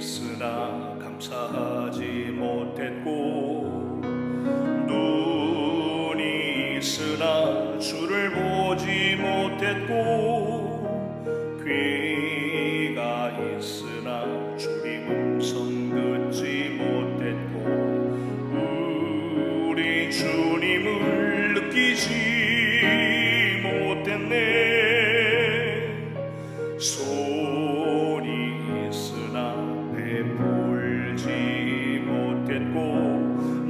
있으나 감사하지 못했고, 눈이 있으나 주를 보지 못했고, 귀가 있으나 주님 음성 듣지 못했고, 우리 주님을 느끼지 못했네. 손이 있으나 베풀지 못했고,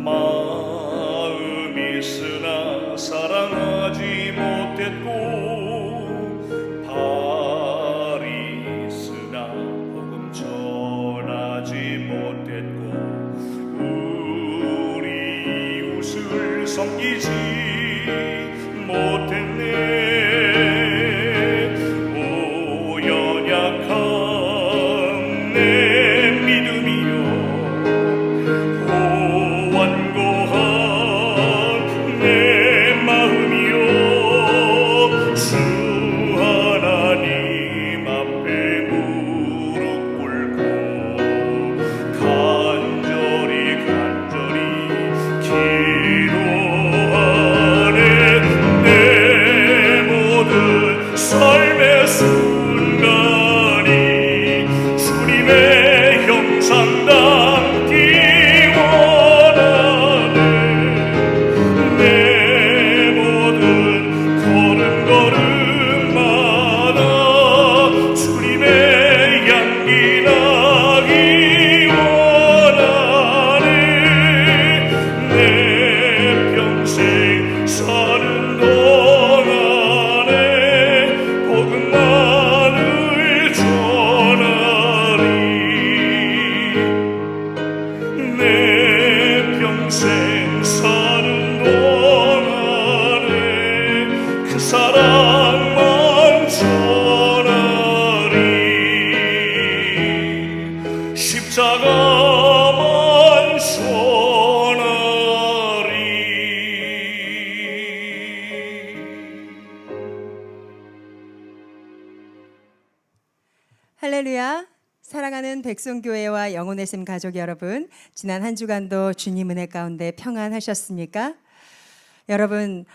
마음이 있으나 사랑하지 못했고, 발이 있으나 복음 전하지 못했고, 우리 이웃을 섬기지 못했네. 오 연약한 내 믿음이여, 오 완고한 내 마음이여, 주 하나님 앞에 무릎 꿇고 간절히 기도하네. 내 모든 삶의 순간이 주님의 형상 담기 원하네. 내 모든 걸음걸음마다 주님의 향기 나기 원하네. 내 평생 사는 동안에 복음만을 전하리. 내 평생 사는 동안에 그 사랑만 전하리. 십자가만 전하리. 할렐루야. 사랑하는 백송교회와 영혼의 샘 가족 여러분, 지난 한 주간도 주님 은혜 가운데 평안하셨습니까? 여러분,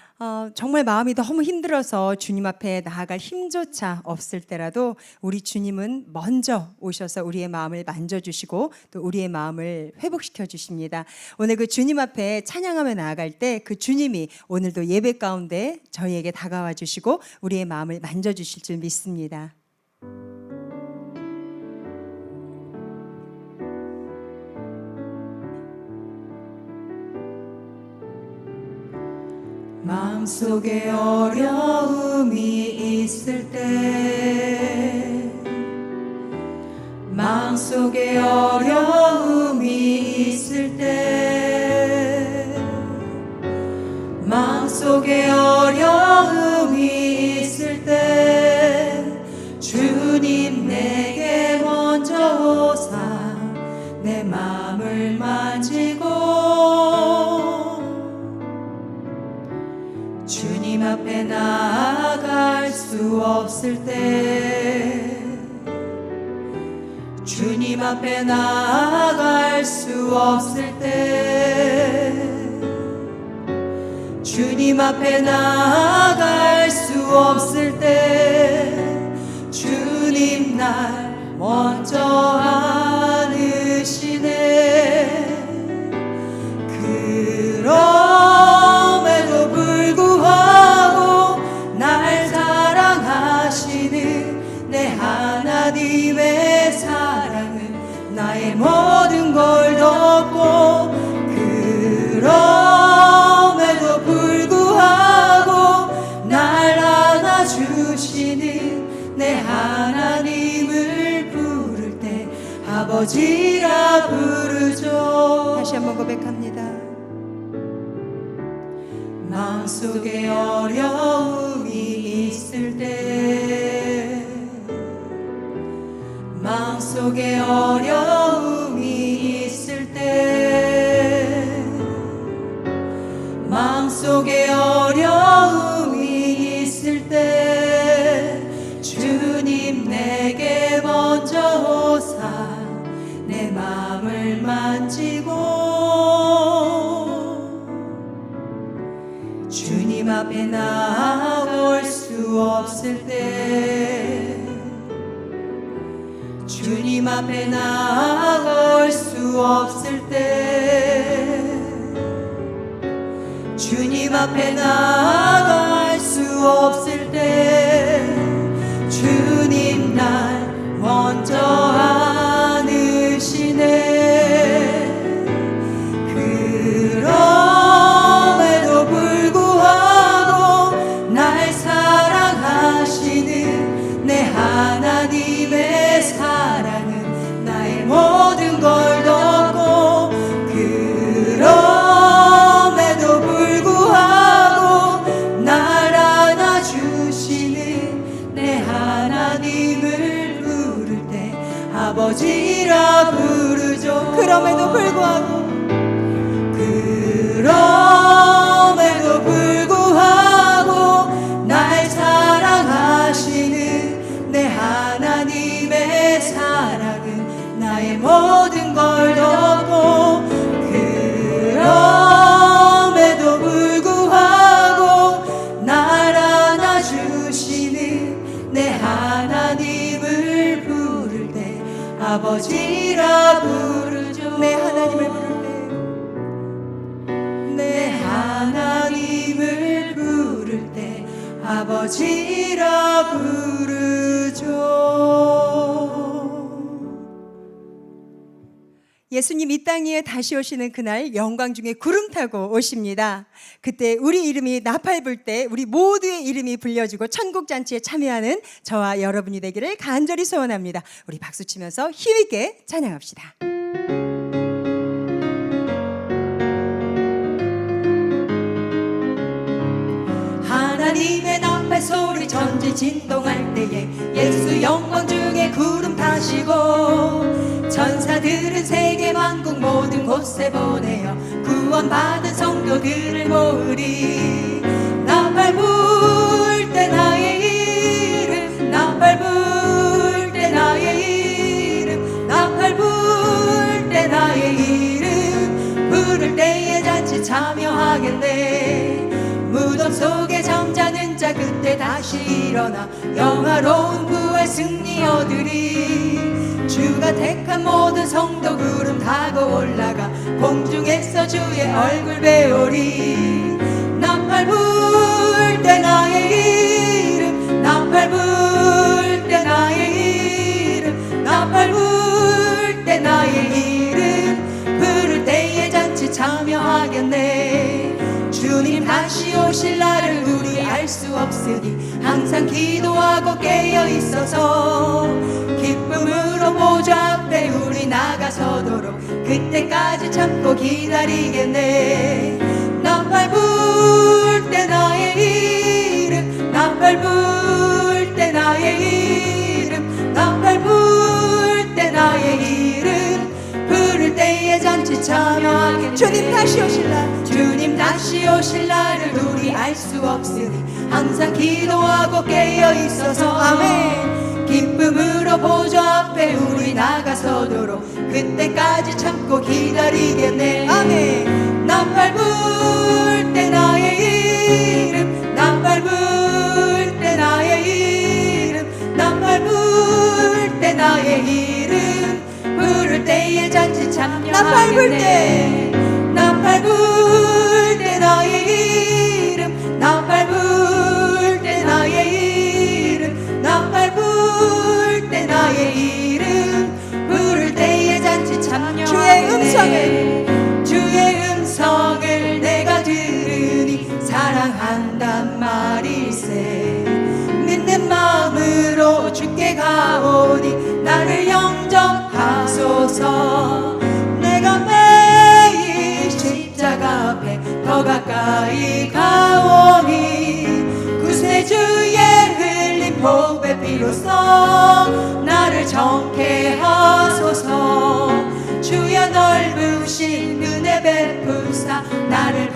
정말 마음이 너무 힘들어서 주님 앞에 나아갈 힘조차 없을 때라도 우리 주님은 먼저 오셔서 우리의 마음을 만져주시고 또 우리의 마음을 회복시켜 주십니다. 오늘 그 주님 앞에 찬양하며 나아갈 때 그 주님이 오늘도 예배 가운데 저희에게 다가와 주시고 우리의 마음을 만져주실 줄 믿습니다. 마음속에 어려움이 있을 때, 마음속에 어려움이 있을 때, 마음속에 어려움이 있을 때 주님 내게 먼저 오사 내 마음을 만지고 주님 앞에 나아갈 수 없을 때, 주님 앞에 나아갈 수 없을 때, 주님 앞에 나아갈 수 없을 때 주님 날 먼저 안으시네. 그럼에도 불구하고 날 사랑하시는 내 하나님의 사랑은 나의 모든 걸 덮고, 그럼에도 불구하고 날 안아주시는 내 하나님을 부를 때 아버지라 부르죠. 다시 한번 고백합니다. 마음속에 어려움이 있을 때, 마음속에 어려움이 있을 때, 마음속에 어려움이 있을 때 주님 내게 먼저 오사 내 만지고 주님 앞에 나아올 수 없을 때 주님 앞에 나아올 수 없을 때 주님 앞에 나아갈 수 없을 때 주님 날 먼저 안으시네. 그럼에도 불구하고 날 사랑하시는 내 하나님의 사랑은 나의 모든 걸 덮고 그럼에도 불구하고 날 안아주시는 내 하나님을 부를 때 아버지라 부르죠. 그럼에도 불구하고 날 사랑하시는 내 하나님의 사랑은 나의 모든 걸 덮고 그럼에도 불구하고 날 안아주시는 내 하나님을 부를 때 아버지라 부르죠. 내 하나님을 부를 때 내 하나님을 부를 때 아버지라 부르죠. 예수님 이 땅 위에 다시 오시는 그날 영광 중에 구름 타고 오십니다. 그때 우리 이름이 나팔 불 때 우리 모두의 이름이 불려지고 천국잔치에 참여하는 저와 여러분이 되기를 간절히 소원합니다. 우리 박수 치면서 힘있게 찬양합시다. 하나님의 나팔 소리 전지 진동할 때에 예수 영광 중에 구름 타시고 천사들은 세계 만국 모든 곳에 보내어 구원받은 성도들을 모으리. 나팔 불 때 나의 이름 나팔 불 때 나의 이름 나팔 불 때 나의 이름 부를 때에 잔치 참여하겠네. 무덤 속에 잠자는 자 그때 다시 일어나 영화로운 부활 승리 얻으리. 주가 택한 모든 성도 구름 타고 올라가 공중에서 주의 얼굴 배우리. 나팔 불 때 나의 이름 나팔 불 때 나의 이름 나팔 불 때 나의 이름 부를 때에 잔치 참여하겠네. 주님 다시 오실 날을 우리 알 수 없으니 항상 기도하고 깨어 있어서 기쁨으로 보좌 앞에 우리 나가서도록 그때까지 참고 기다리겠네. 나팔 불 때 나의 이름 나팔 불 때 나의 이름 나팔 불 때 나의 이름 부를 때에 잔치 참여하겠네. 주님 다시 오실 날 주님 다시 오실 날을 우리 알 수 없으니 항상 기도하고 깨어 있어서 아멘. 기쁨으로 보좌 앞에 우리 나가서도록 그때까지 참고 기다리겠네. 아멘. 나팔 불 때 나의 이름 나팔 불 때 나의 이름 나팔 불 때 나의 이름 부를 때에 잔치 참여하겠네. 나팔 불 때 나팔 불 때 나의 이름 나팔 불 때 나의 이름 나팔 불 때 나의 이름 부를 때에 잔치 참여하겠네. 주의 음성을 내가 들으니 사랑한단 말일세. 믿는 마음으로 주께 가오니 나를 영접하소서. 내가 매일 십자가 앞에 더 가까이 가오니 구세주의 흘린 보배 피로써 나를 정케 하소서. 주여 넓으신 은혜 베푸사 나를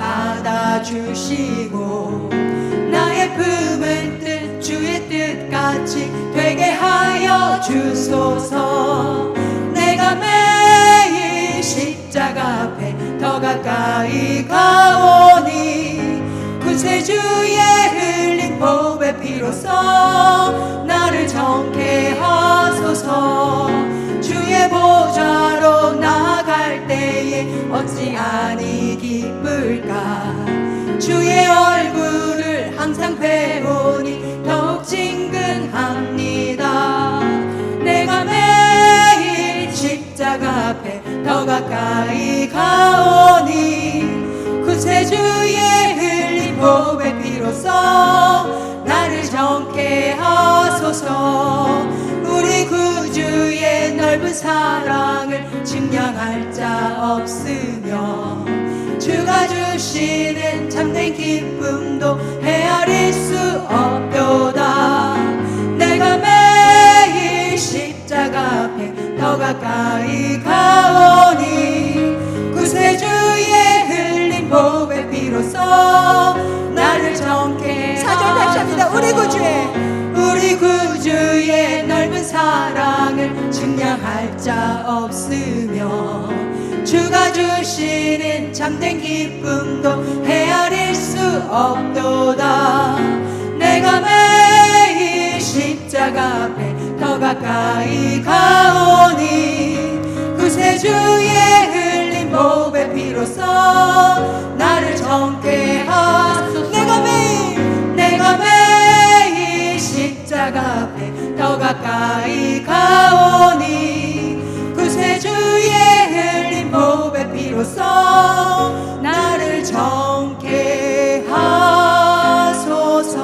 받아주시고 나의 품은 뜻 주의 뜻같이 되게 하여 주소서. 내가 매일 십자가 가까이 가오니 구세주의 흘린 보배 피로써 나를 정케 하소서. 주의 보좌로 나아갈 때에 어찌 아니 기쁠까. 주의 얼굴을 항상 배우니 더욱 친근합니다. 내가 매일 십자가 앞에 더 가까이 가오니 구세주의 흘린 보배 피로써 나를 정케 하소서. 우리 구주의 넓은 사랑을 증량할 자 없으며 주가 주시는 참된 기쁨도 헤아릴 수 없도다. 내가 매일 십자가 앞에 더 가까이 가오니 구세주의 흘린 보배 피로써 나를 정케 하소서. 4절 다시 합니다. 우리 구주의 넓은 사랑을 증량할 자 없으며 주가 주시는 참된 기쁨도 헤아릴 수 없도다. 내가 매일 십자가 앞에 더 가까이 가오니 구세주의 흘린 보배 피로써 나를 정케 하소서. 내가 매일 십자가 앞에 더 가까이 가오니 구세주의 흘린 보배 피로써 나를 정케 하소서.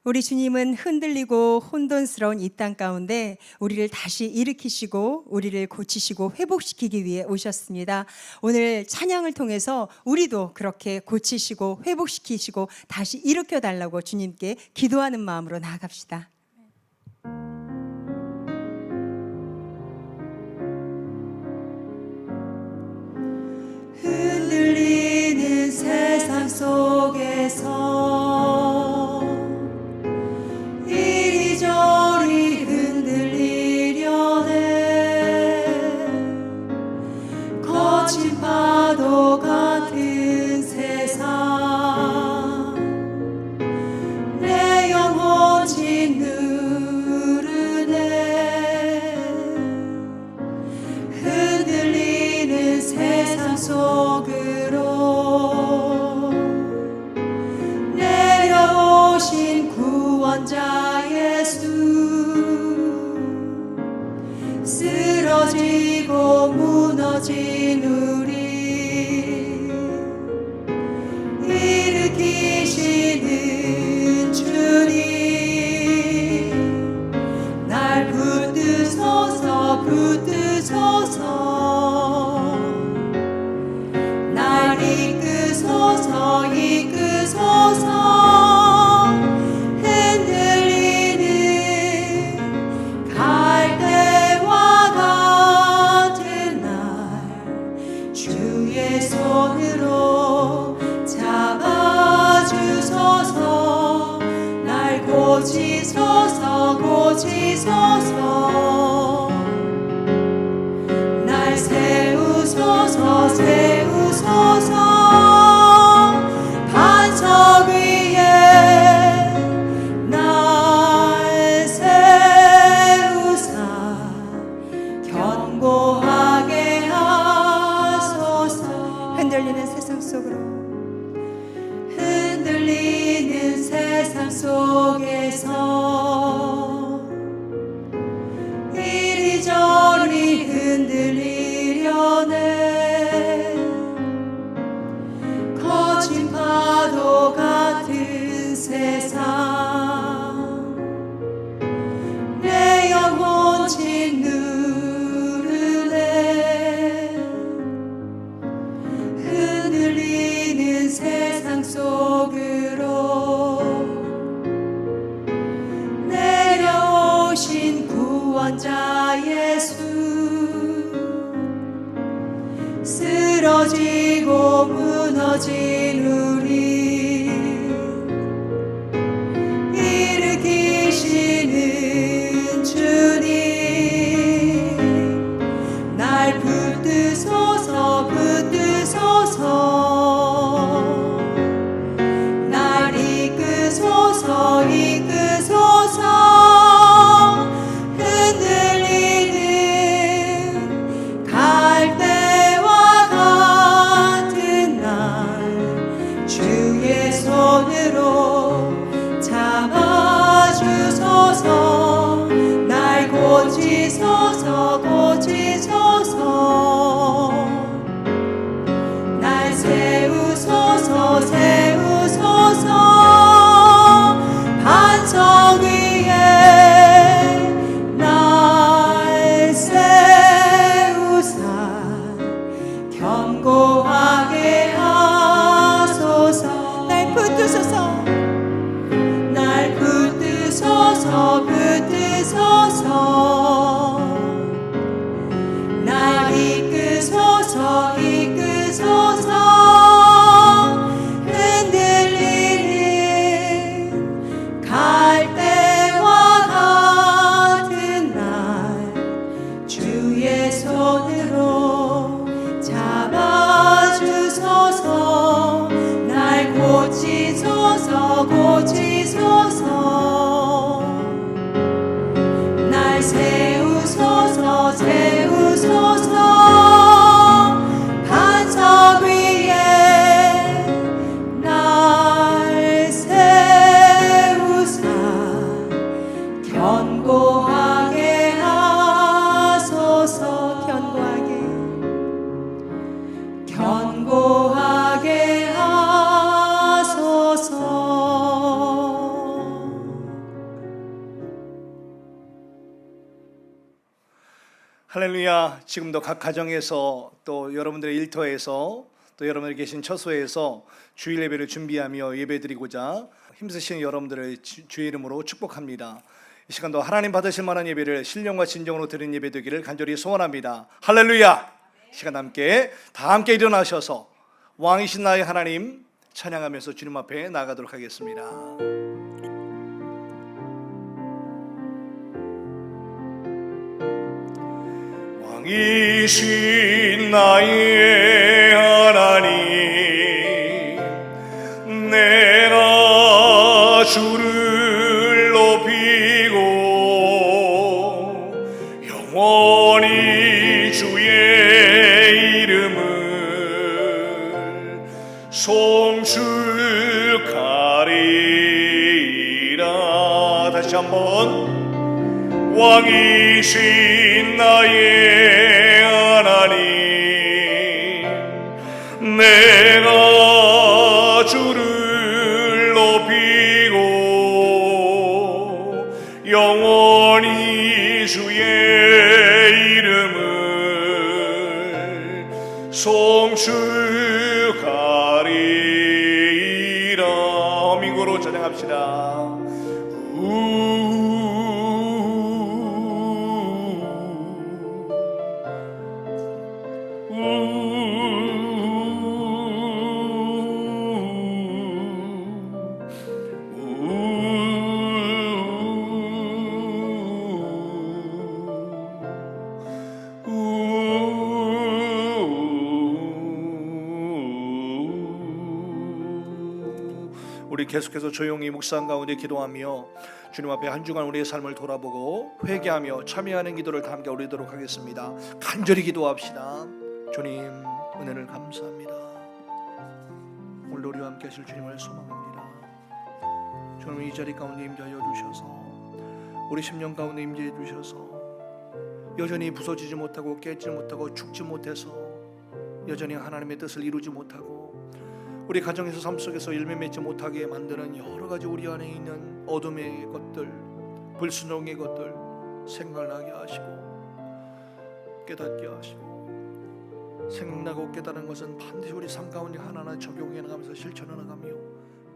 우리 주님은 흔들리고 혼돈스러운 이 땅 가운데 우리를 다시 일으키시고 우리를 고치시고 회복시키기 위해 오셨습니다. 오늘 찬양을 통해서 우리도 그렇게 고치시고 회복시키시고 다시 일으켜 달라고 주님께 기도하는 마음으로 나아갑시다. 흔들리는 세상 속에서 이리저리 흔들리려네. 거친 파도 같은 세상 내 영혼 짓누르네. 흔들리는 세상 속으로 내려오신 구원자 예수. 쓰러지고 무너진 우리 일으키시는 주님. 날 붙드소서 붙드소서. 날 이끄소서 이끄소서. 흔들리는 갈대와 같은 날 주의 손으로 잡아주소서. 날 고치소서 고치소서. 날 세우소서 세우소서. 반석 위에 날 세우사 견고하게 하소서. 흔들리는 세상 속으로 흔들리는 세상 속에서 이리저리 흔들리려네. 거친 파도 같은 세상 내 영혼 짓누르네. 흔들리는 세상 속으로 내려오신 구원자 예수. 쓰러지고 무너진 우리 일으키시는 주님. 주소서. 날 고치소서 고치소서. 날 세우소서 세우소서. 반석 위에 날 세우사 견고하게 하소서. 견고하게 하소서. 할렐루야. 지금도 각 가정에서 또 여러분들의 일터에서 또 여러분들 계신 처소에서 주일 예배를 준비하며 예배드리고자 힘쓰시는 여러분들을 주의 이름으로 축복합니다. 이 시간도 하나님 받으실 만한 예배를 신령과 진정으로 드리는 예배 되기를 간절히 소원합니다. 할렐루야. 이 시간 함께 일어나셔서 왕이신 나의 하나님 찬양하면서 주님 앞에 나아가도록 하겠습니다. 왕이신 나의 하나님, 내가 주를 높이고 영원히 주의 이름을 송축하리라. 다시 한번. 왕이신 나의 하나님, 내가 주를 높이고 영원히 주의 이름을 송축하리라. 민구로 찬양합시다. 우리 계속해서 조용히 묵상 가운데 기도하며 주님 앞에 한 주간 우리의 삶을 돌아보고 회개하며 참여하는 기도를 다 함께 올리도록 하겠습니다. 간절히 기도합시다. 주님 은혜를 감사합니다. 오늘 우리와 함께 하실 주님을 소망합니다. 주님 이 자리 가운데 임재하여 주셔서 우리 심령 가운데 임재해 주셔서 여전히 부서지지 못하고 깨지지 못하고 죽지 못해서 여전히 하나님의 뜻을 이루지 못하고 우리 가정에서 삶 속에서 열매 맺지 못하게 만드는 여러 가지 우리 안에 있는 어둠의 것들, 불순종의 것들 생각나게 하시고 깨닫게 하시고, 생각나고 깨닫는 것은 반드시 우리 삶 가운데 하나하나 적용해 나가면서 실천해 나가며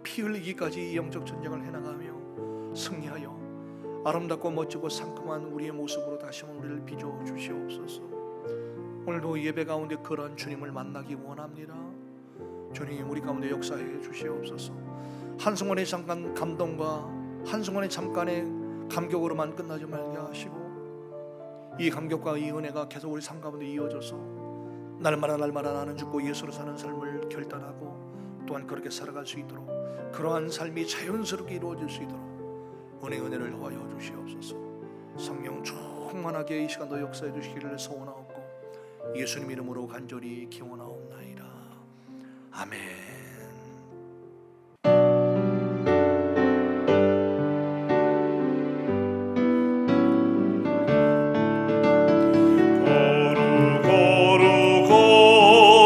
피 흘리기까지 영적 전쟁을 해나가며 승리하여 아름답고 멋지고 상큼한 우리의 모습으로 다시 한번 우리를 빚어 주시옵소서. 오늘도 예배 가운데 그런 주님을 만나기 원합니다. 주님 우리 가운데 역사해 주시옵소서. 한순간의 잠깐 감동과 한순간의 잠깐의 감격으로만 끝나지 말게 하시고 이 감격과 이 은혜가 계속 우리 삶 가운데 이어져서 날마다 나는 죽고 예수로 사는 삶을 결단하고 또한 그렇게 살아갈 수 있도록 그러한 삶이 자연스럽게 이루어질 수 있도록 은혜를 더하여 주시옵소서. 성령 충만하게 이 시간도 역사해 주시기를 소원하옵고 예수님 이름으로 간절히 기원하옵나이다. 아멘.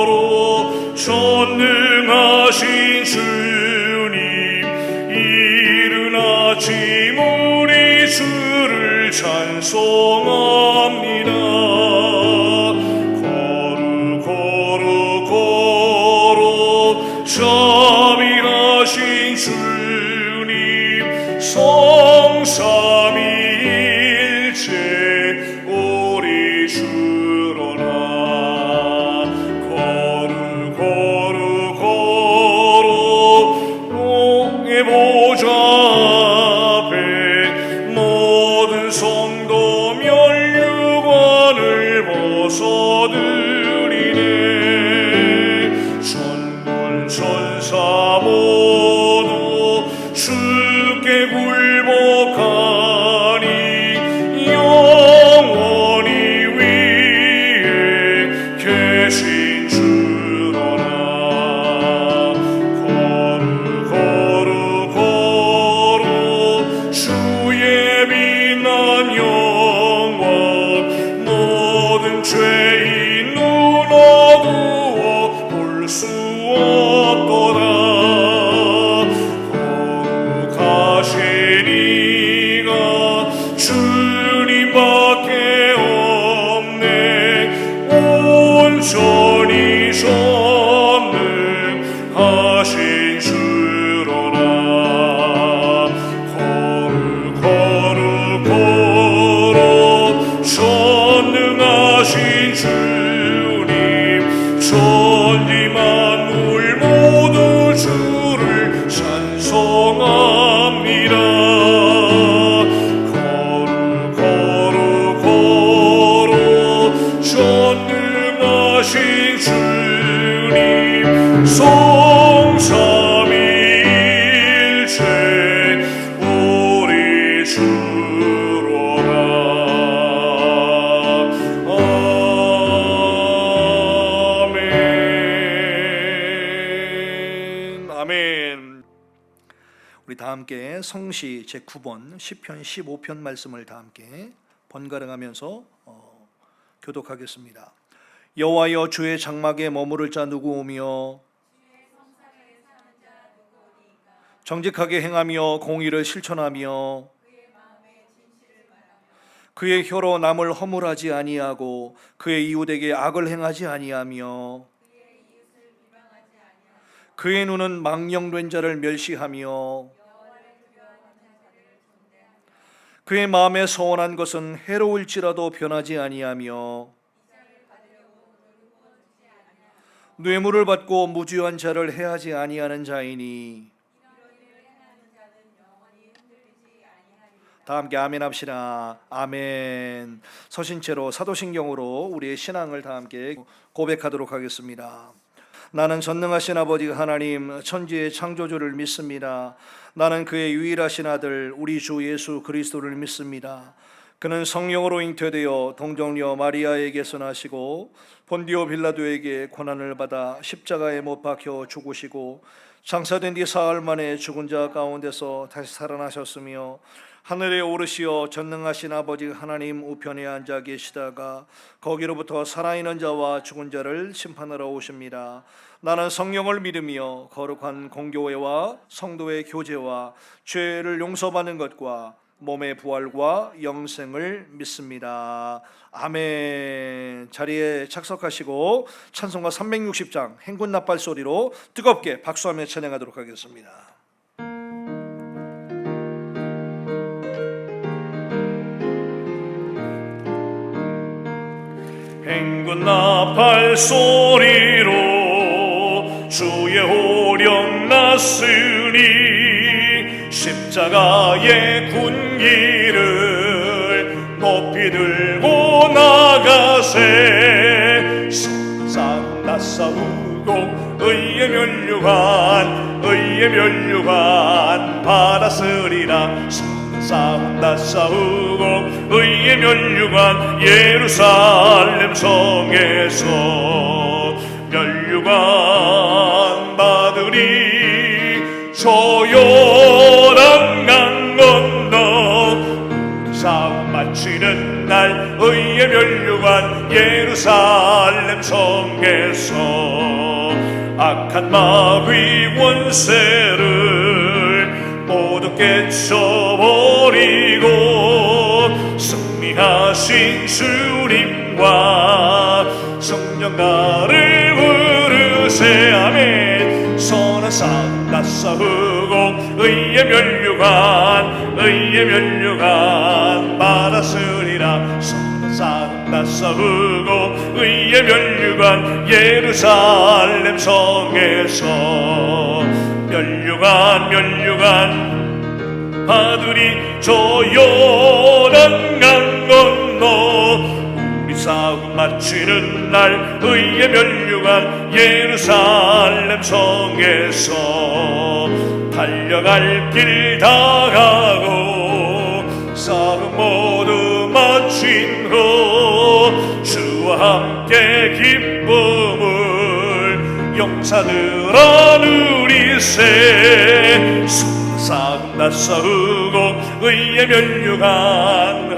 거룩 전능하신 주님, 이른 아침 우리 주를 찬송합니다. 자비하신 주님, 성삼위일체 우리 주로나. 거룩 농의 보좌 앞에 모든 성도 면류관을 벗어드리네. 천지 만물 모두 주를 찬송합니다. 거룩 전능하신 주님 성삼위일체 우리 주로라. 아멘. 아멘. 우리 다 함께 성시 제9번 시편 15편 말씀을 다 함께 번갈아가면서 교독하겠습니다. 여호와여, 주의 장막에 머무를 자 누구오며 정직하게 행하며 공의를 실천하며 그의 혀로 남을 허물하지 아니하고 그의 이웃에게 악을 행하지 아니하며 그의 눈은 망령된 자를 멸시하며 그의 마음에 소원한 것은 해로울지라도 변하지 아니하며 뇌물을 받고 무주한 자를 해하지 아니하는 자이니. 다 함께 아멘 합시다. 아멘. 서신체로 사도신경으로 우리의 신앙을 다 함께 고백하도록 하겠습니다. 나는 전능하신 아버지 하나님 천지의 창조주를 믿습니다. 나는 그의 유일하신 아들 우리 주 예수 그리스도를 믿습니다. 그는 성령으로 잉태되어 동정녀 마리아에게서 나시고 본디오 빌라도에게 고난을 받아 십자가에 못 박혀 죽으시고 장사된 뒤 사흘 만에 죽은 자 가운데서 다시 살아나셨으며 하늘에 오르시어 전능하신 아버지 하나님 우편에 앉아 계시다가 거기로부터 살아있는 자와 죽은 자를 심판하러 오십니다. 나는 성령을 믿으며 거룩한 공교회와 성도의 교제와 죄를 용서받는 것과 몸의 부활과 영생을 믿습니다. 아멘. 자리에 착석하시고 찬송가 360장 행군 나팔 소리로 뜨겁게 박수하며 찬양하도록 하겠습니다. 행군 나팔 소리로 주의 호령 났으니 십자가의 군기를 높이 들고 나가세. 세상 나싸우고 의의 면류관 받았으리라. 싸움 나싸우고 의의 면류관 예루살렘 성에서 면류관 받으리. 저 요단강 건너 우리 싸움 마치는 날 의의 면류관 예루살렘 성에서 악한 마귀 원세를 모두 깨쳐버리고 승리하신 주님과 성령가를 부르세. 아멘. 선한 싸움 나싸우고 의의 면류관 받았으리라. 선한 싸움 나싸우고 의의 면류관 예루살렘 성에서 면류관 받으리. 저 요단강 건너 우리 싸움 마치는 날 의의 면류관 예루살렘 성에서 달려갈 길 다 가고 싸움 모두 마친 후 주와 함께 기쁨을 용사들아 누리세. 싸움 나싸우고 의의 면류관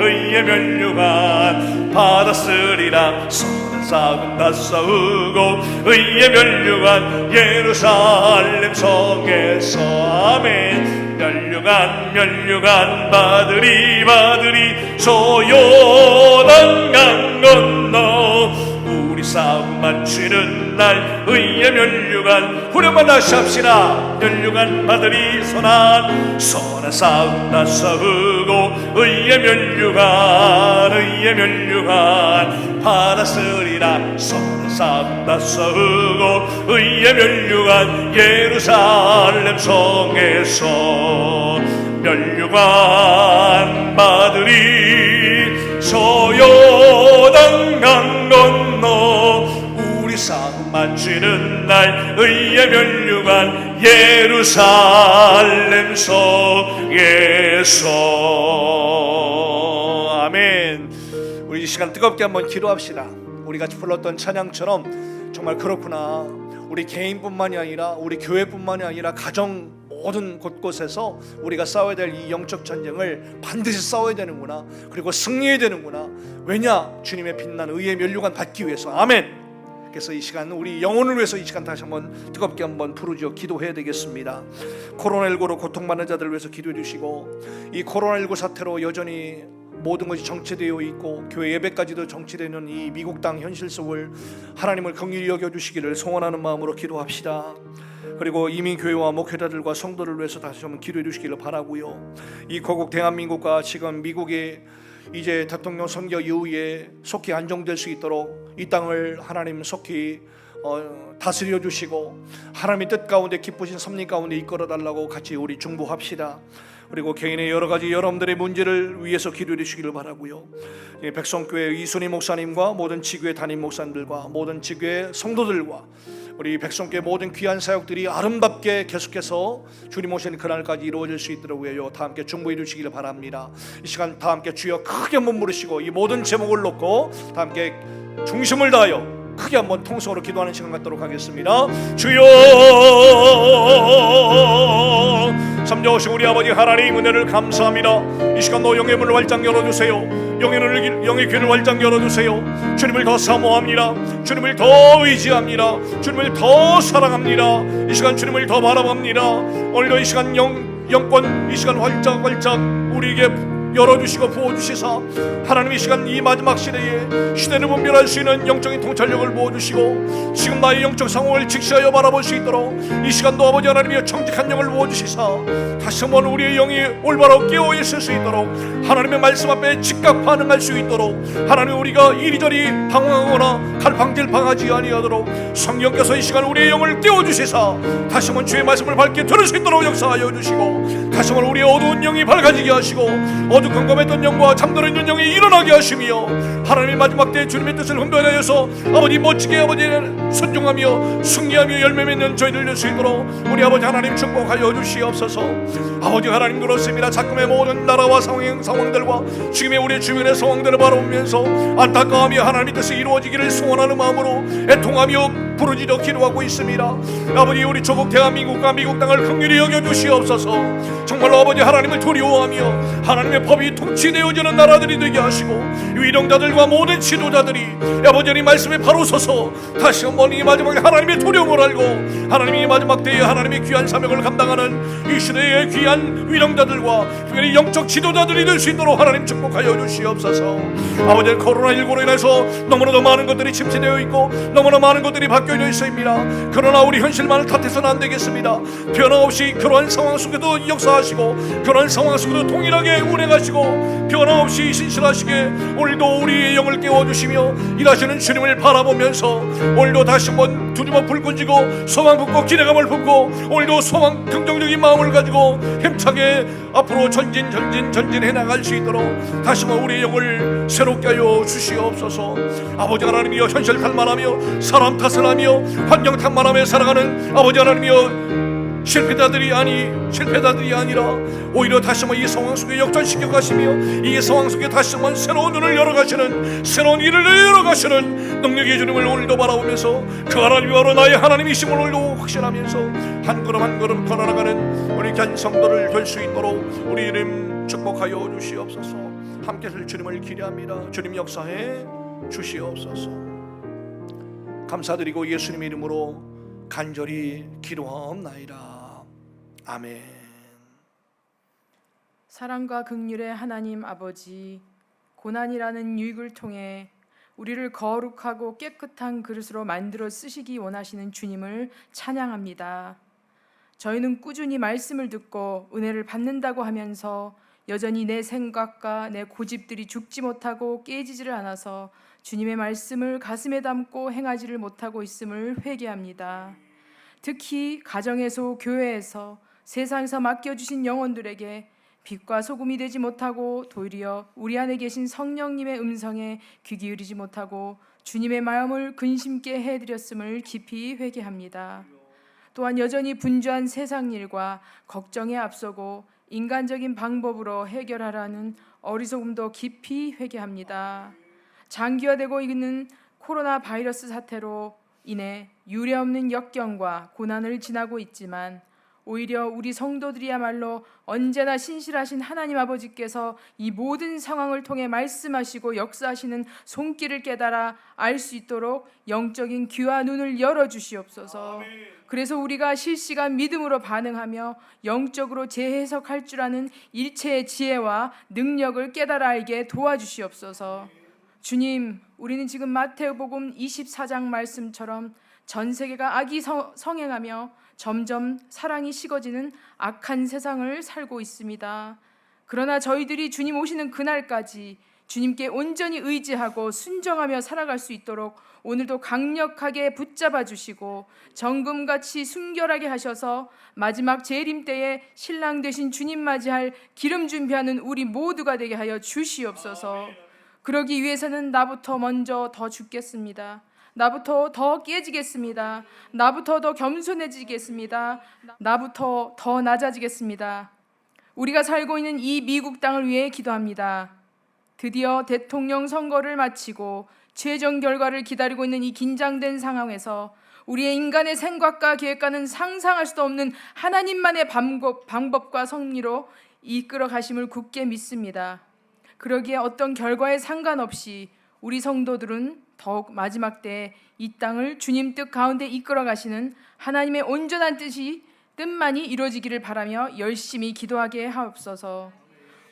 받았으리라. 싸움 나싸우고 의의 면류관 예루살렘 성에서. 아멘. 면류관 받으리. 저 요단강 건너 우리 싸움 맞추는 날 의의 면류관 후렴만 다시 합시다. 면류관 받으리 선한 싸움 다 싸우고 의의 면류관 받았으리라. 선한 싸움 다 싸우고 의의 면류관 예루살렘 성에서 면류관 받으리. 저요단 강 건너 우리 싸움 맞추는 날 의의 면류관 예루살렘 성에서. 아멘. 우리 이 시간 뜨겁게 한번 기도합시다. 우리 같이 불렀던 찬양처럼 정말 그렇구나. 우리 개인뿐만이 아니라 우리 교회뿐만이 아니라 가정 모든 곳곳에서 우리가 싸워야 될 이 영적 전쟁을 반드시 싸워야 되는구나. 그리고 승리해야 되는구나. 왜냐? 주님의 빛난 의의 면류관 받기 위해서. 아멘. 그래서 이 시간 우리 영혼을 위해서 이 시간 다시 한번 뜨겁게 한번 부르짖어 기도해야 되겠습니다. 코로나19로 고통받는 자들을 위해서 기도해 주시고, 이 코로나19 사태로 여전히 모든 것이 정체되어 있고 교회 예배까지도 정체되는 이 미국 땅 현실 속을 하나님을 긍휼히 여겨주시기를 소원하는 마음으로 기도합시다. 그리고 이민교회와 목회자들과 성도를 위해서 다시 한번 기도해 주시기를 바라고요. 이 고국 대한민국과 지금 미국이 이제 대통령 선거 이후에 속히 안정될 수 있도록 이 땅을 하나님 속히 다스려 주시고 하나님의 뜻 가운데 기쁘신 섭리 가운데 이끌어 달라고 같이 우리 중보합시다. 그리고 개인의 여러 가지 여러분들의 문제를 위해서 기도해 주시기를 바라고요. 백성교회 이순희 목사님과 모든 지교회 담임 목사님들과 모든 지교회 성도들과 우리 백성교회 모든 귀한 사역들이 아름답게 계속해서 주님 오시는 그날까지 이루어질 수 있도록 해요. 다 함께 중보해 주시기를 바랍니다. 이 시간 다 함께 주여 크게 한번 부르시고 이 모든 제목을 놓고 다 함께 중심을 다하여 크게 한번 통성으로 기도하는 시간 갖도록 하겠습니다. 주여, 삼자오신 우리 아버지 하나님 은혜를 감사합니다. 이 시간도 영의 문을 활짝 열어주세요. 영의 귀를 활짝 열어주세요. 주님을 더 사모합니다. 주님을 더 의지합니다. 주님을 더 사랑합니다. 이 시간 주님을 더 바라봅니다. 오늘도 이 시간 영권 이 시간 활짝 우리에게 열어주시고 부어주시사 하나님 이 시간 이 마지막 시대에 시대를 분별할 수 있는 영적인 통찰력을 부어주시고 지금 나의 영적 상황을 직시하여 바라볼 수 있도록 이 시간도 아버지 하나님의 정직한 영을 부어주시사 다시 한번 우리의 영이 올바로 깨어있을 수 있도록 하나님의 말씀 앞에 즉각 반응할 수 있도록 하나님 우리가 이리저리 방황하거나 갈팡질팡하지 아니하도록 성령께서 이 시간 우리의 영을 깨워주시사 다시 한번 주의 말씀을 밝게 들을 수 있도록 역사하여 주시고 다시 한번 우리의 어두운 영이 밝아지게 하시고 어두컴컴했던 영과 잠들어 있는 영이 일어나게 하시며 하나님의 마지막 때에 주님의 뜻을 분별하여서 아버지 멋지게 아버지 순종하며 승리하며 열매 맺는 저희들 될 수 있도록 우리 아버지 하나님 축복하여 주시옵소서. 아버지 하나님 그렇습니다. 자꾸의 모든 나라와 상황들과 지금의 우리 주변의 상황들을 바라보면서 안타까워하며 하나님의 뜻이 이루어지기를 소원하는 마음으로 애통하며 부르짖어 기도하고 있습니다. 아버지 우리 조국 대한민국과 미국 땅을 긍휼히 여겨주시옵소서. 정말로 아버지 하나님을 두려워하며 하나님의 법이 통치되어지는 나라들이 되게 하시고 위령자들과 모든 지도자들이 아버지 이 말씀에 바로 서서 다시 한번 이 마지막에 하나님의 두려움을 알고 하나님이 마지막 때에 하나님의 귀한 사명을 감당하는 이 시대의 귀한 위령자들과 특별히 영적 지도자들이 될 수 있도록 하나님 축복하여 주시옵소서. 아버지 코로나19로 인해서 너무나도 많은 것들이 침체되어 있고 너무나 많은 것들이 바뀌어져 있습니다. 그러나 우리 현실만을 탓해서는 안 되겠습니다. 변화없이 그러한 상황 속에도 역사하시고 그러한 상황 속에도 동일하게 운행하시고 변화없이 신실하시게 오늘도 우리의 영을 깨워주시며 일하시는 주님을 바라보면서 오늘도 다시 한번 두려워 불 끈지고 소망 품고 기대감을 품고 오늘도 소망 긍정적인 마음을 가지고 힘차게 앞으로 전진해 나갈 수 있도록 다시 한번 우리의 영을 새롭게 하여 주시옵소서. 아버지 하나님이여 현실 탓만하며 사람 탓을 하며 환경 탓만하며 살아가는 아버지 하나님이여 실패자들이 아니라 오히려 다시 한번 이 상황 속에 역전시켜 가시며 이 상황 속에 다시 한번 새로운 눈을 열어가시는 새로운 일을 열어가시는 능력의 주님을 오늘도 바라보면서 그 하나님이 바로 나의 하나님이심을 오늘도 확신하면서 한 걸음 한 걸음 걸어나가는 우리 귀한 성도를 될 수 있도록 우리 이름 축복하여 주시옵소서. 함께 할 주님을 기대합니다. 주님 역사해 주시옵소서. 감사드리고 예수님의 이름으로 간절히 기도하옵나이다. 아멘. 사랑과 긍휼의 하나님 아버지, 고난이라는 유익을 통해 우리를 거룩하고 깨끗한 그릇으로 만들어 쓰시기 원하시는 주님을 찬양합니다. 저희는 꾸준히 말씀을 듣고 은혜를 받는다고 하면서 여전히 내 생각과 내 고집들이 죽지 못하고 깨지지를 않아서 주님의 말씀을 가슴에 담고 행하지를 못하고 있음을 회개합니다. 특히 가정에서 교회에서 세상에서 맡겨주신 영혼들에게 빛과 소금이 되지 못하고 도리어 우리 안에 계신 성령님의 음성에 귀 기울이지 못하고 주님의 마음을 근심케 해드렸음을 깊이 회개합니다. 또한 여전히 분주한 세상 일과 걱정에 앞서고 인간적인 방법으로 해결하라는 어리석음도 깊이 회개합니다. 장기화되고 있는 코로나 바이러스 사태로 인해 유례없는 역경과 고난을 지나고 있지만 오히려 우리 성도들이야말로 언제나 신실하신 하나님 아버지께서 이 모든 상황을 통해 말씀하시고 역사하시는 손길을 깨달아 알 수 있도록 영적인 귀와 눈을 열어주시옵소서. 그래서 우리가 실시간 믿음으로 반응하며 영적으로 재해석할 줄 아는 일체의 지혜와 능력을 깨달아 알게 도와주시옵소서. 주님, 우리는 지금 마태복음 24장 말씀처럼 전 세계가 악이 성행하며 점점 사랑이 식어지는 악한 세상을 살고 있습니다. 그러나 저희들이 주님 오시는 그날까지 주님께 온전히 의지하고 순종하며 살아갈 수 있도록 오늘도 강력하게 붙잡아 주시고 정금같이 순결하게 하셔서 마지막 재림 때에 신랑 되신 주님 맞이할 기름 준비하는 우리 모두가 되게 하여 주시옵소서. 그러기 위해서는 나부터 먼저 더 죽겠습니다. 나부터 더 깨지겠습니다. 나부터 더 겸손해지겠습니다. 나부터 더 낮아지겠습니다. 우리가 살고 있는 이 미국 땅을 위해 기도합니다. 드디어 대통령 선거를 마치고 최종 결과를 기다리고 있는 이 긴장된 상황에서 우리의 인간의 생각과 계획과는 상상할 수도 없는 하나님만의 방법과 섭리로 이끌어 가심을 굳게 믿습니다. 그러기에 어떤 결과에 상관없이 우리 성도들은 더욱 마지막 때에 이 땅을 주님 뜻 가운데 이끌어 가시는 하나님의 온전한 뜻만이 이루어지기를 바라며 열심히 기도하게 하옵소서.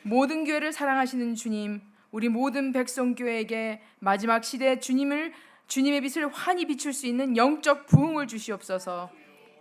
모든 교회를 사랑하시는 주님, 우리 모든 백성교회에게 마지막 시대 주님의 빛을 환히 비출 수 있는 영적 부흥을 주시옵소서.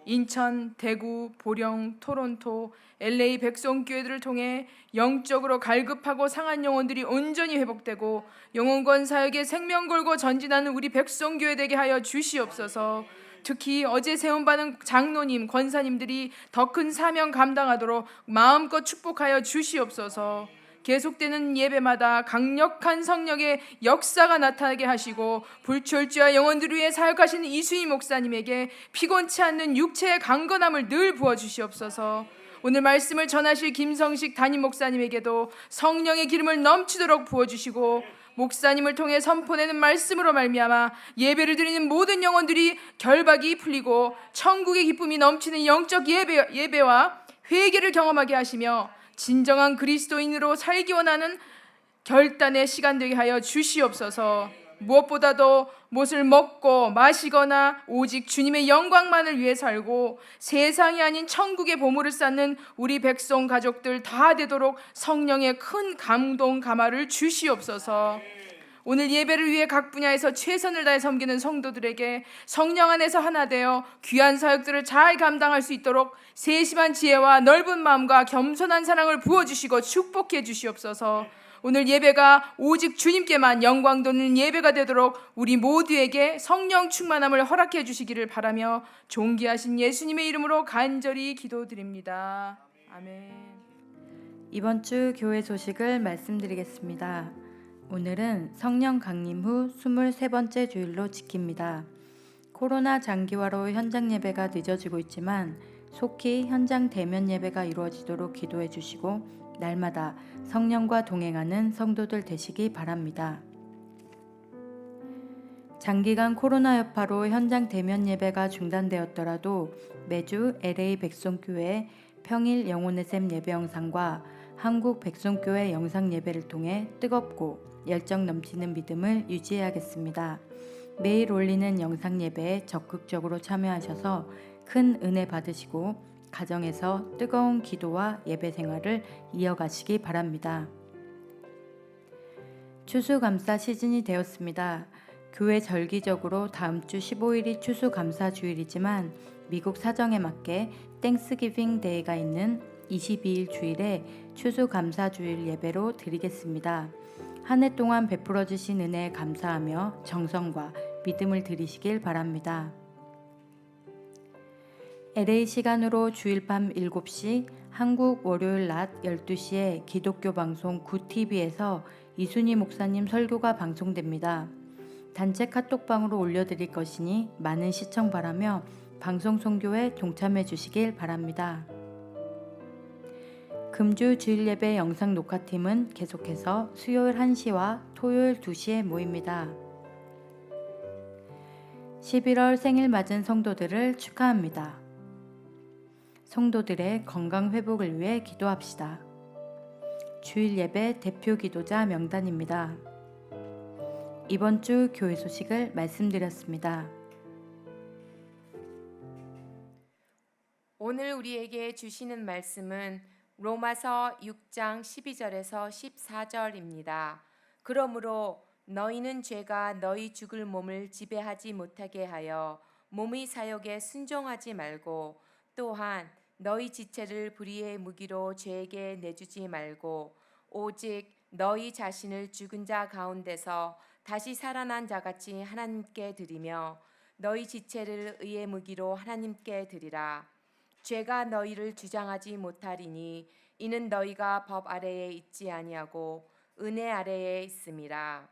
인천, 대구, 보령, 토론토, LA 백성교회들을 통해 영적으로 갈급하고 상한 영혼들이 온전히 회복되고 영혼권 사역에 생명 걸고 전진하는 우리 백성교회 되게 하여 주시옵소서. 특히 어제 세움받은 장로님, 권사님들이 더 큰 사명 감당하도록 마음껏 축복하여 주시옵소서. 계속되는 예배마다 강력한 성령의 역사가 나타나게 하시고 불철주야 영혼들을 위해 사역하시는 이수희 목사님에게 피곤치 않는 육체의 강건함을 늘 부어주시옵소서. 오늘 말씀을 전하실 김성식 담임 목사님에게도 성령의 기름을 넘치도록 부어주시고 목사님을 통해 선포되는 말씀으로 말미암아 예배를 드리는 모든 영혼들이 결박이 풀리고 천국의 기쁨이 넘치는 영적 예배와 회개를 경험하게 하시며 진정한 그리스도인으로 살기 원하는 결단의 시간 되게 하여 주시옵소서. 무엇보다도 무엇을 먹고 마시거나 오직 주님의 영광만을 위해 살고 세상이 아닌 천국의 보물을 쌓는 우리 백성 가족들 다 되도록 성령의 큰 감동 감화를 주시옵소서. 오늘 예배를 위해 각 분야에서 최선을 다해 섬기는 성도들에게 성령 안에서 하나 되어 귀한 사역들을 잘 감당할 수 있도록 세심한 지혜와 넓은 마음과 겸손한 사랑을 부어주시고 축복해 주시옵소서. 오늘 예배가 오직 주님께만 영광 돌리는 예배가 되도록 우리 모두에게 성령 충만함을 허락해 주시기를 바라며 존귀하신 예수님의 이름으로 간절히 기도드립니다. 아멘. 이번 주 교회 소식을 말씀드리겠습니다. 오늘은 성령 강림 후 23번째 주일로 지킵니다. 코로나 장기화로 현장 예배가 늦어지고 있지만 속히 현장 대면 예배가 이루어지도록 기도해 주시고 날마다 성령과 동행하는 성도들 되시기 바랍니다. 장기간 코로나 여파로 현장 대면 예배가 중단되었더라도 매주 LA 백성교회 평일 영혼의 샘 예배 영상과 한국 백성교회 영상 예배를 통해 뜨겁고 열정 넘치는 믿음을 유지해야겠습니다. 매일 올리는 영상 예배에 적극적으로 참여하셔서 큰 은혜 받으시고 가정에서 뜨거운 기도와 예배 생활을 이어가시기 바랍니다. 추수감사 시즌이 되었습니다. 교회 절기적으로 다음 주 15일이 추수감사 주일이지만 미국 사정에 맞게 땡스기빙 데이가 있는 22일 주일에 추수감사 주일 예배로 드리겠습니다. 한 해 동안 베풀어 주신 은혜에 감사하며 정성과 믿음을 드리시길 바랍니다. LA 시간으로 주일 밤 7시, 한국 월요일 낮 12시에 기독교 방송 구TV에서 이순희 목사님 설교가 방송됩니다. 단체 카톡방으로 올려드릴 것이니 많은 시청 바라며 방송 선교에 동참해 주시길 바랍니다. 금주 주일 예배 영상 녹화팀은 계속해서 수요일 1시와 토요일 2시에 모입니다. 11월 생일 맞은 성도들을 축하합니다. 성도들의 건강 회복을 위해 기도합시다. 주일 예배 대표 기도자 명단입니다. 이번 주 교회 소식을 말씀드렸습니다. 오늘 우리에게 주시는 말씀은 로마서 6장 12절에서 14절입니다. 그러므로 너희는 죄가 너희 죽을 몸을 지배하지 못하게 하여 몸의 사욕에 순종하지 말고 또한 너희 지체를 불의의 무기로 죄에게 내주지 말고 오직 너희 자신을 죽은 자 가운데서 다시 살아난 자같이 하나님께 드리며 너희 지체를 의의 무기로 하나님께 드리라. 죄가 너희를 주장하지 못하리니 이는 너희가 법 아래에 있지 아니하고 은혜 아래에 있음이라.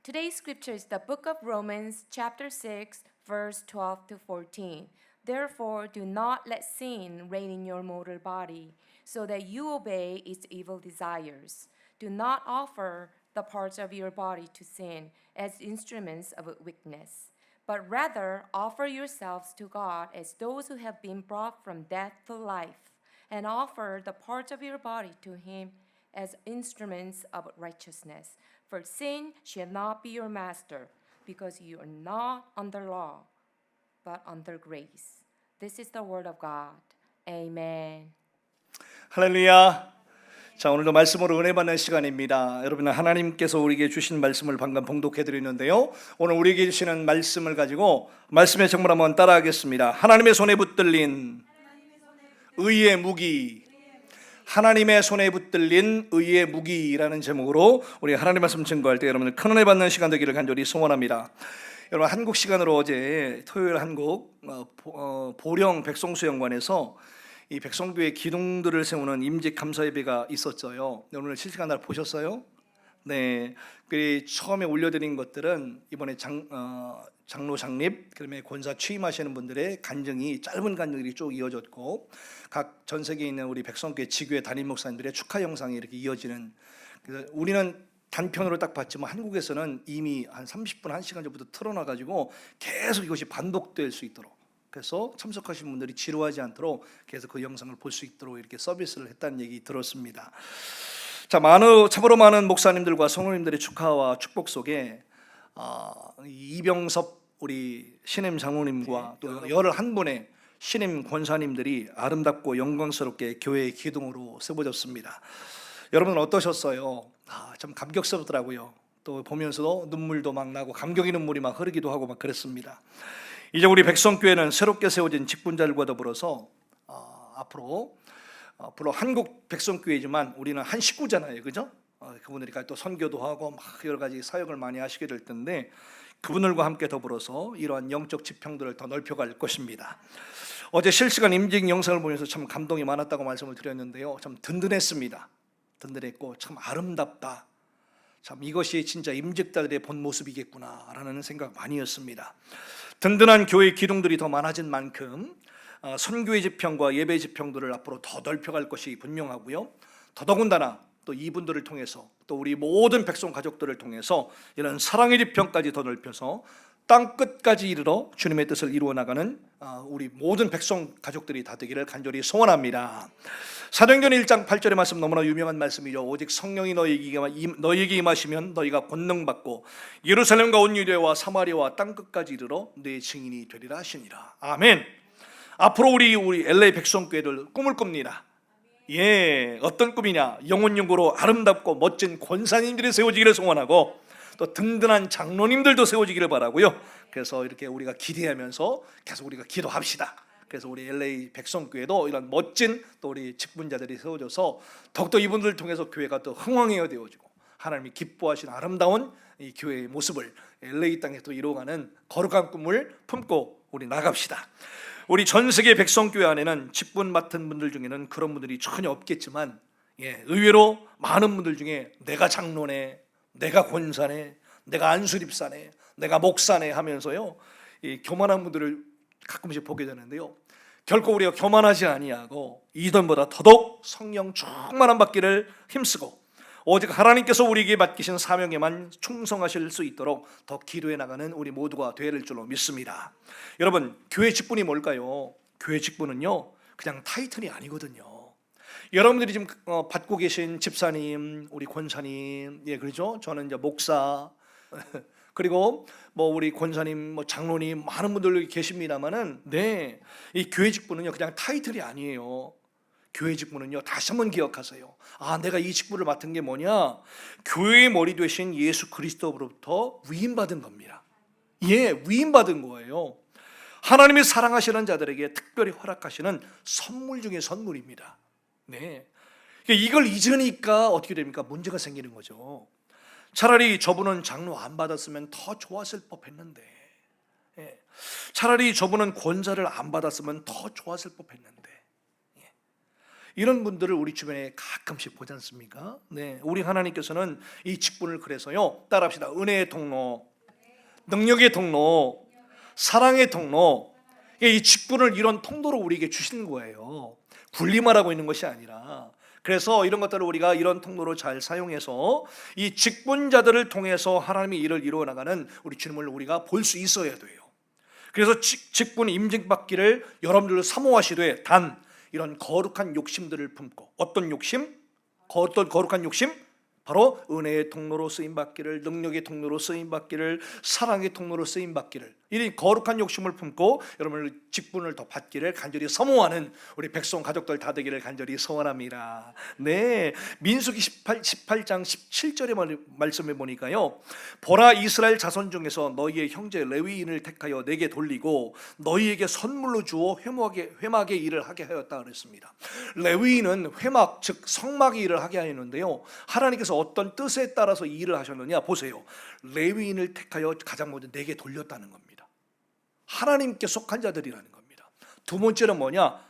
Today's scripture is the book of Romans chapter 6 verse 12 to 14. Therefore do not let sin reign in your mortal body, so that you obey its evil desires. Do not offer the parts of your body to sin as instruments of weakness, but rather offer yourselves to God as those who have been brought from death to life, and offer the parts of your body to Him as instruments of righteousness. For sin shall not be your master, because you are not under law, but under grace. This is the word of God. Amen. 할렐루야. 자, 오늘도 말씀으로 은혜 받는 시간입니다. 여러분, 하나님께서 우리에게 주신 말씀을 방금 봉독해 드리는데요. 오늘 우리에게 주시는 말씀을 가지고 말씀의 정말 한번 따라하겠습니다. 하나님의 손에 붙들린 의의 무기. 하나님의 손에 붙들린 의의 무기라는 제목으로 우리 하나님 말씀 증거할 때 여러분들 큰 은혜 받는 시간 되기를 간절히 소원합니다. 여러분, 한국 시간으로 어제 토요일 한국 보령 백성수영관에서 이 백성교회 기둥들을 세우는 임직 감사 예배가 있었어요. 오늘 실시간 보셨어요? 네. 그 처음에 올려드린 것들은 이번에 장로 장립, 그다음에 권사 취임하시는 분들의 간증이 짧은 간증이 쭉 이어졌고, 각 전 세계에 있는 우리 백성교회 지교회 담임 목사님들의 축하 영상이 이렇게 이어지는. 그래서 우리는 단편으로 딱 봤지만 한국에서는 이미 한 30분, 1시간 전부터 틀어놔가지고 계속 이것이 반복될 수 있도록, 그래서 참석하신 분들이 지루하지 않도록 계속 그 영상을 볼 수 있도록 이렇게 서비스를 했다는 얘기 들었습니다. 자, 참으로 많은 목사님들과 성도님들의 축하와 축복 속에 이병섭 우리 신임 장로님과 또 11분의 신임 권사님들이 아름답고 영광스럽게 교회의 기둥으로 세워졌습니다. 여러분은 어떠셨어요? 참 감격스럽더라고요. 또 보면서도 눈물도 막 나고 감격의 눈물이 막 흐르기도 하고 막 그랬습니다. 이제 우리 백성교회는 새롭게 세워진 직분자들과 더불어서 앞으로 한국 백성교회지만 우리는 한 식구잖아요, 그죠? 그분들이 또 선교도 하고 막 여러 가지 사역을 많이 하시게 될 텐데 그분들과 함께 더불어서 이러한 영적 지평들을 더 넓혀갈 것입니다. 어제 실시간 임직 영상을 보면서 참 감동이 많았다고 말씀을 드렸는데요, 참 든든했습니다. 든든했고 참 아름답다. 참 이것이 진짜 임직자들의 본 모습이겠구나라는 생각 많이 했습니다. 든든한 교회 기둥들이 더 많아진 만큼 선교의 지평과 예배 지평들을 앞으로 더 넓혀갈 것이 분명하고요. 더더군다나 또 이분들을 통해서 또 우리 모든 백성 가족들을 통해서 이런 사랑의 지평까지 더 넓혀서 땅 끝까지 이르러 주님의 뜻을 이루어 나가는 우리 모든 백성 가족들이 다 되기를 간절히 소원합니다. 사도행전 1장 8절의 말씀 너무나 유명한 말씀이죠. 오직 성령이 너희에게 임하시면 너희가 권능받고 예루살렘과 온 유대와 사마리아와 땅 끝까지 이르러 내 증인이 되리라 하시니라. 아멘. 앞으로 우리 LA 백성교회들 꿈을 꿉니다. 어떤 꿈이냐? 영혼연구로 아름답고 멋진 권사님들이 세워지기를 소원하고 또 든든한 장로님들도 세워지기를 바라고요. 그래서 이렇게 우리가 기대하면서 계속 우리가 기도합시다. 그래서 우리 LA 백성교회도 이런 멋진 또 우리 직분자들이 세워져서 더욱더 이분들을 통해서 교회가 또 흥왕해야 되어지고 하나님이 기뻐하시는 아름다운 이 교회의 모습을 LA 땅에 또 이루어가는 거룩한 꿈을 품고 우리 나갑시다. 우리 전 세계 백성교회 안에는 직분 맡은 분들 중에는 그런 분들이 전혀 없겠지만 의외로 많은 분들 중에 내가 장로네, 내가 권사네, 내가 안수립사네, 내가 목사네 하면서요 이 교만한 분들을 가끔씩 보게 되는데요, 결코 우리가 교만하지 아니하고 이전보다 더더욱 성령 충만함 받기를 힘쓰고 오직 하나님께서 우리에게 맡기신 사명에만 충성하실 수 있도록 더 기도해 나가는 우리 모두가 될 줄로 믿습니다. 여러분, 교회 직분이 뭘까요? 교회 직분은요 그냥 타이틀이 아니거든요. 여러분들이 지금 받고 계신 집사님, 우리 권사님, 그렇죠? 저는 이제 목사 그리고 뭐 우리 권사님, 뭐 장로님 많은 분들 계십니다만은 이 교회 직분은요 그냥 타이틀이 아니에요. 교회 직분은요 다시 한번 기억하세요. 내가 이 직분을 맡은 게 뭐냐? 교회의 머리 되신 예수 그리스도로부터 위임받은 겁니다. 위임받은 거예요. 하나님이 사랑하시는 자들에게 특별히 허락하시는 선물 중에 선물입니다. 이걸 잊으니까 어떻게 됩니까? 문제가 생기는 거죠. 차라리 저분은 장로 안 받았으면 더 좋았을 법했는데, 차라리 저분은 권사를 안 받았으면 더 좋았을 법했는데, 이런 분들을 우리 주변에 가끔씩 보지 않습니까? 우리 하나님께서는 이 직분을 그래서요, 따라합시다. 은혜의 통로, 능력의 통로, 사랑의 통로, 이 직분을 이런 통로로 우리에게 주시는 거예요. 군림하라고 있는 것이 아니라. 그래서 이런 것들을 우리가 이런 통로로 잘 사용해서 이 직분자들을 통해서 하나님의 일을 이루어 나가는 우리 주님을 우리가 볼 수 있어야 돼요. 그래서 직분 임직받기를 여러분들도 사모하시되 단 이런 거룩한 욕심들을 품고, 어떤 욕심? 어떤 거룩한 욕심? 바로 은혜의 통로로 쓰임받기를, 능력의 통로로 쓰임받기를, 사랑의 통로로 쓰임받기를, 이 거룩한 욕심을 품고 여러분들 직분을 더 받기를 간절히 사모하는 우리 백성 가족들 다 되기를 간절히 소원합니다. 민수기 18장 17절의 말씀에 보니까요, 보라 이스라엘 자손 중에서 너희의 형제 레위인을 택하여 내게 돌리고 너희에게 선물로 주어 회막의 일을 하게 하였다 그랬습니다. 레위인은 회막, 즉 성막의 일을 하게 하였는데요, 하나님께서 어떤 뜻에 따라서 이 일을 하셨느냐 보세요. 레위인을 택하여 가장 먼저 내게 돌렸다는 겁니다. 하나님께 속한 자들이라는 겁니다. 두 번째는 뭐냐?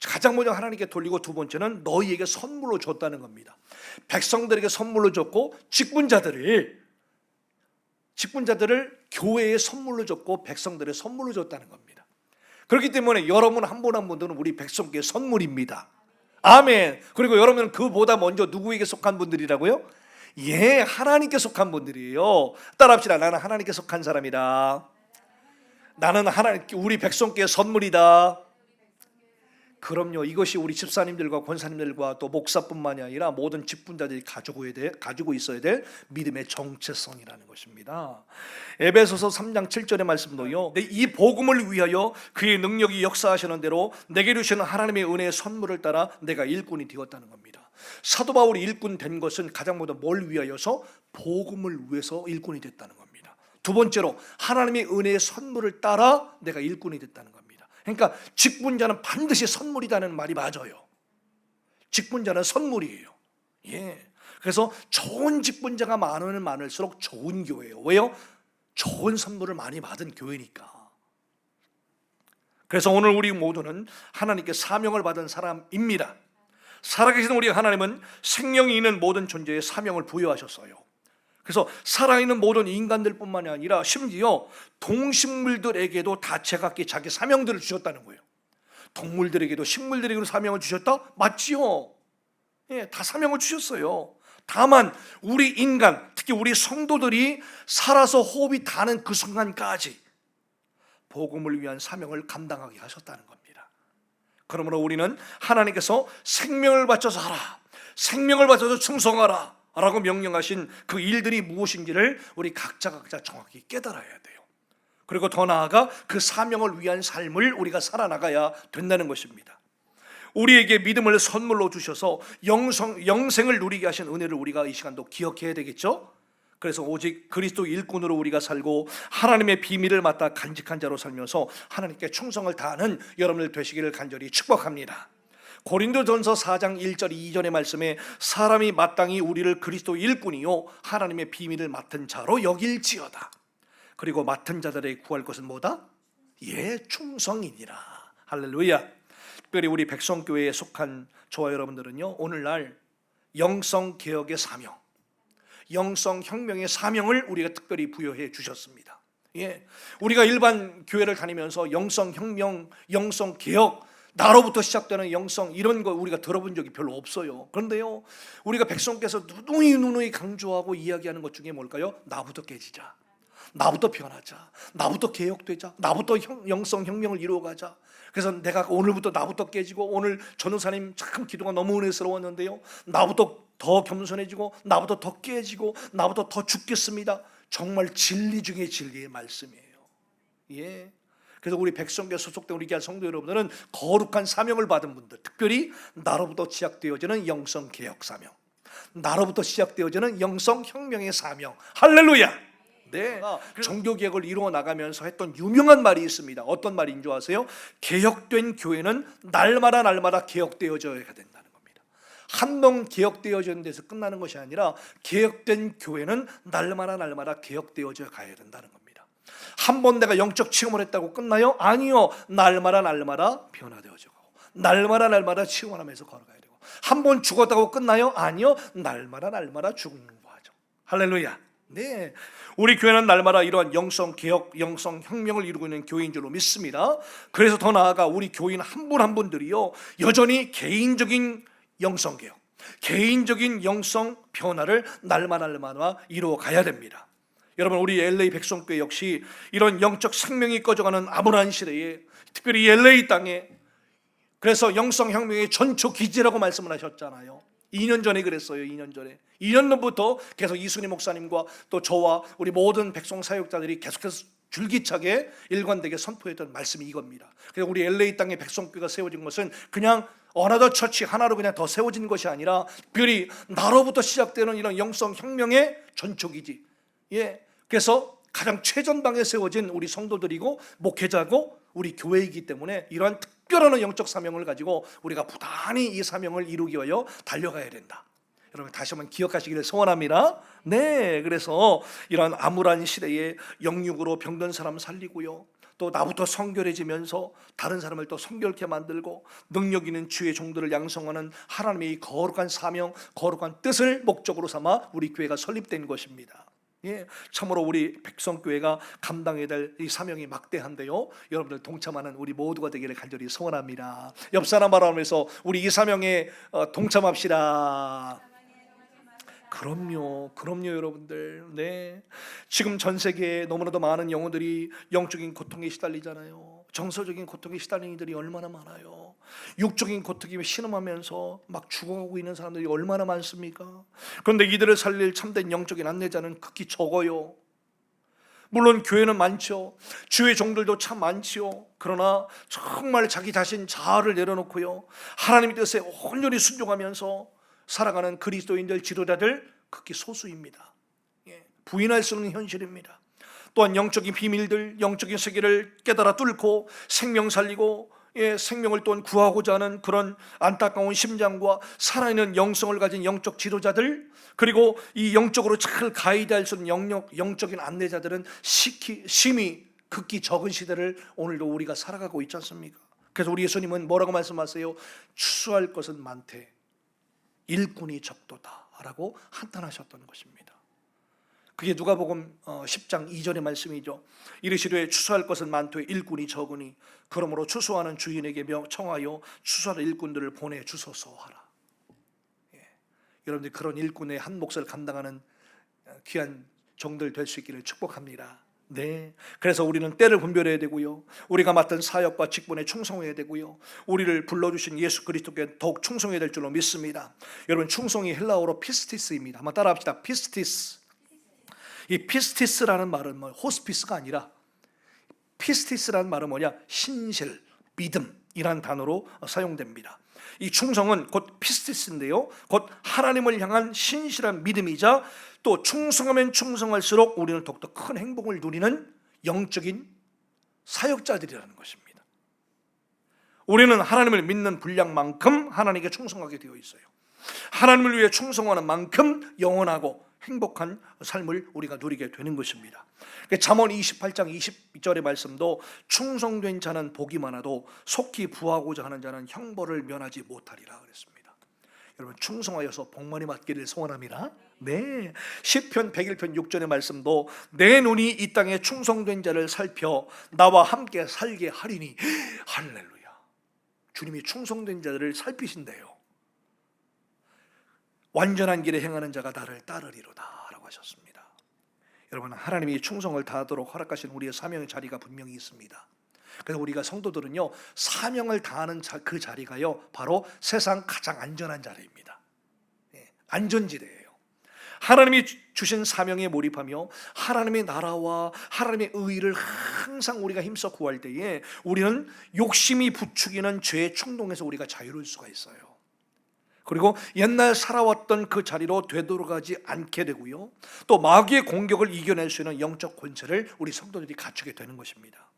가장 먼저 하나님께 돌리고 두 번째는 너희에게 선물로 줬다는 겁니다. 백성들에게 선물로 줬고 직분자들을 교회에 선물로 줬고 백성들의 선물로 줬다는 겁니다. 그렇기 때문에 여러분 한 분 한 분들은 우리 백성께 선물입니다. 아멘. 그리고 여러분은 그보다 먼저 누구에게 속한 분들이라고요? 하나님께 속한 분들이에요. 따라합시다. 나는 하나님께 속한 사람이다. 나는 우리 백성께 선물이다. 그럼요, 이것이 우리 집사님들과 권사님들과 또 목사뿐만이 아니라 모든 직분자들이 가지고 있어야 될 믿음의 정체성이라는 것입니다. 에베소서 3장 7절의 말씀도요, 이 복음을 위하여 그의 능력이 역사하시는 대로 내게 주시는 하나님의 은혜의 선물을 따라 내가 일꾼이 되었다는 겁니다. 사도 바울이 일꾼 된 것은 가장 먼저 뭘 위하여서? 복음을 위해서 일꾼이 됐다는 겁니다. 두 번째로 하나님의 은혜의 선물을 따라 내가 일꾼이 됐다는 겁니다. 그러니까 직분자는 반드시 선물이라는 말이 맞아요. 직분자는 선물이에요. 그래서 좋은 직분자가 많으면 많을수록 좋은 교회예요. 왜요? 좋은 선물을 많이 받은 교회니까. 그래서 오늘 우리 모두는 하나님께 사명을 받은 사람입니다. 살아계신 우리 하나님은 생명이 있는 모든 존재에 사명을 부여하셨어요. 그래서 살아있는 모든 인간들 뿐만이 아니라 심지어 동식물들에게도 다 제각기 자기 사명들을 주셨다는 거예요. 동물들에게도 식물들에게도 사명을 주셨다? 맞지요. 다 사명을 주셨어요. 다만 우리 인간, 특히 우리 성도들이 살아서 호흡이 닿는 그 순간까지 복음을 위한 사명을 감당하게 하셨다는 겁니다. 그러므로 우리는 하나님께서 생명을 바쳐서 하라, 생명을 바쳐서 충성하라 라고 명령하신 그 일들이 무엇인지를 우리 각자 정확히 깨달아야 돼요. 그리고 더 나아가 그 사명을 위한 삶을 우리가 살아나가야 된다는 것입니다. 우리에게 믿음을 선물로 주셔서 영생을 누리게 하신 은혜를 우리가 이 시간도 기억해야 되겠죠? 그래서 오직 그리스도 일꾼으로 우리가 살고 하나님의 비밀을 맡아 간직한 자로 살면서 하나님께 충성을 다하는 여러분들 되시기를 간절히 축복합니다. 고린도전서 4장 1절 2절의 말씀에 사람이 마땅히 우리를 그리스도 일꾼이요 하나님의 비밀을 맡은 자로 여길지어다. 그리고 맡은 자들에게 구할 것은 뭐다? 예, 충성이니라. 할렐루야. 특별히 우리 백성교회에 속한 저와 여러분들은요, 오늘날 영성개혁의 사명, 영성혁명의 사명을 우리가 특별히 부여해 주셨습니다. 예, 우리가 일반 교회를 다니면서 영성혁명, 영성개혁, 나로부터 시작되는 영성 이런 거 우리가 들어본 적이 별로 없어요. 그런데요, 우리가 백성께서 누누이 강조하고 이야기하는 것 중에 뭘까요? 나부터 깨지자, 나부터 변하자, 나부터 개혁되자, 나부터 영성혁명을 이루어가자. 그래서 내가 오늘부터 나부터 깨지고, 오늘 전우사님 참 기도가 너무 은혜스러웠는데요, 나부터 더 겸손해지고, 나부터 더 깨지고, 나부터 더 죽겠습니다. 정말 진리 중에 진리의 말씀이에요. 예. 그래서 우리 백성교회 소속된 우리 교회 성도 여러분들은 거룩한 사명을 받은 분들, 특별히 나로부터 시작되어지는 영성개혁 사명, 나로부터 시작되어지는 영성혁명의 사명. 할렐루야. 네, 종교개혁을 이루어 나가면서 했던 유명한 말이 있습니다. 어떤 말인 줄 아세요? 개혁된 교회는 날마다 개혁되어져야 된다는 겁니다. 한 번 개혁되어지는 데서 끝나는 것이 아니라 개혁된 교회는 날마다 개혁되어져 가야 된다는 겁니다. 한 번 내가 영적 체험을 했다고 끝나요? 아니요. 날마다 변화되어져 가고, 날마다 체험하면서 걸어가야 되고, 한 번 죽었다고 끝나요? 아니요. 날마다 죽는 거죠. 할렐루야. 네, 우리 교회는 날마다 이러한 영성개혁, 영성혁명을 이루고 있는 교회인 줄로 믿습니다. 그래서 더 나아가 우리 교인 한 분 한 분들이요, 여전히 개인적인 영성개혁, 개인적인 영성 변화를 날마다 이루어 가야 됩니다. 여러분, 우리 LA 백성교회 역시 이런 영적 생명이 꺼져가는 암울한 시대에, 특별히 LA 땅에, 그래서 영성혁명의 전초 기지라고 말씀을 하셨잖아요. 2년 전에 그랬어요. 2년 전부터 계속 이순희 목사님과 또 저와 우리 모든 백성 사역자들이 계속해서 줄기차게 일관되게 선포했던 말씀이 이겁니다. 그래서 우리 LA 땅에 백성교회가 세워진 것은 그냥 어나더 처치 하나로 그냥 더 세워진 것이 아니라, 특별히 나로부터 시작되는 이런 영성혁명의 전초기지, 예, 그래서 가장 최전방에 세워진 우리 성도들이고 목회자고 우리 교회이기 때문에 이러한 특별한 영적 사명을 가지고 우리가 부단히 이 사명을 이루기 위하여 달려가야 된다. 여러분, 다시 한번 기억하시기를 소원합니다. 네, 그래서 이러한 암울한 시대에 영육으로 병든 사람 살리고요, 또 나부터 성결해지면서 다른 사람을 또 성결케 만들고 능력 있는 주의 종들을 양성하는 하나님의 이 거룩한 사명, 거룩한 뜻을 목적으로 삼아 우리 교회가 설립된 것입니다. 예, 참으로 우리 백성교회가 감당해야 될 이 사명이 막대한데요, 여러분들 동참하는 우리 모두가 되기를 간절히 소원합니다. 옆 사람 바라보면서 우리 이 사명에 동참합시다. 그럼요 여러분들. 네, 지금 전 세계에 너무나도 많은 영혼들이 영적인 고통에 시달리잖아요. 정서적인 고통에 시달리는 이들이 얼마나 많아요. 육적인 고통에 신음하면서 막 죽어가고 있는 사람들이 얼마나 많습니까? 그런데 이들을 살릴 참된 영적인 안내자는 극히 적어요. 물론 교회는 많죠. 주의 종들도 참 많지요. 그러나 정말 자기 자신 자아를 내려놓고요, 하나님의 뜻에 온전히 순종하면서 살아가는 그리스도인들, 지도자들 극히 소수입니다. 부인할 수 없는 현실입니다. 또한 영적인 비밀들, 영적인 세계를 깨달아 뚫고 생명 살리고, 생명을 또한 구하고자 하는 그런 안타까운 심장과 살아있는 영성을 가진 영적 지도자들, 그리고 이 영적으로 잘 가이드할 수 있는 영적인 안내자들은 심히 극히 적은 시대를 오늘도 우리가 살아가고 있지 않습니까? 그래서 우리 예수님은 뭐라고 말씀하세요? 추수할 것은 많되 일꾼이 적도다 라고 한탄하셨던 것입니다. 그게 누가복음 10장 2절의 말씀이죠. 이르시되 추수할 것은 많되 일꾼이 적으니 그러므로 추수하는 주인에게 청하여 추수할 일꾼들을 보내 주소서 하라. 여러분들 그런 일꾼의 한 몫을 감당하는 귀한 종들 될 수 있기를 축복합니다. 네, 그래서 우리는 때를 분별해야 되고요, 우리가 맡은 사역과 직분에 충성해야 되고요, 우리를 불러주신 예수 그리스도께 더욱 충성해야 될 줄로 믿습니다. 여러분, 충성이 헬라어로 피스티스입니다. 한번 따라합시다. 피스티스. 이 피스티스라는 말은 호스피스가 아니라, 피스티스라는 말은 뭐냐? 신실, 믿음, 이란 단어로 사용됩니다. 이 충성은 곧 피스티스인데요, 곧 하나님을 향한 신실한 믿음이자 또 충성하면 충성할수록 우리는 더욱더 큰 행복을 누리는 영적인 사역자들이라는 것입니다. 우리는 하나님을 믿는 분량만큼 하나님께 충성하게 되어 있어요. 하나님을 위해 충성하는 만큼 영원하고 행복한 삶을 우리가 누리게 되는 것입니다. 잠언 28장 22절의 말씀도 충성된 자는 복이 많아도 속히 부하고자 하는 자는 형벌을 면하지 못하리라 그랬습니다. 여러분, 충성하여서 복 많이 받기를 소원합니다. 네, 시편 101편 6절의 말씀도 내 눈이 이 땅에 충성된 자를 살펴 나와 함께 살게 하리니. 할렐루야. 주님이 충성된 자들을 살피신대요. 완전한 길에 행하는 자가 나를 따르리로다 라고 하셨습니다. 여러분, 하나님이 충성을 다하도록 허락하신 우리의 사명의 자리가 분명히 있습니다. 그래서 우리가 성도들은요, 사명을 다하는 그 자리가요, 바로 세상 가장 안전한 자리입니다. 안전지대예요. 하나님이 주신 사명에 몰입하며 하나님의 나라와 하나님의 의를 항상 우리가 힘써 구할 때에 우리는 욕심이 부추기는 죄의 충동에서 우리가 자유로울 수가 있어요. 그리고 옛날 살아왔던 그 자리로 되돌아가지 않게 되고요, 또 마귀의 공격을 이겨낼 수 있는 영적 권세를 우리 성도들이 갖추게 되는 것입니다.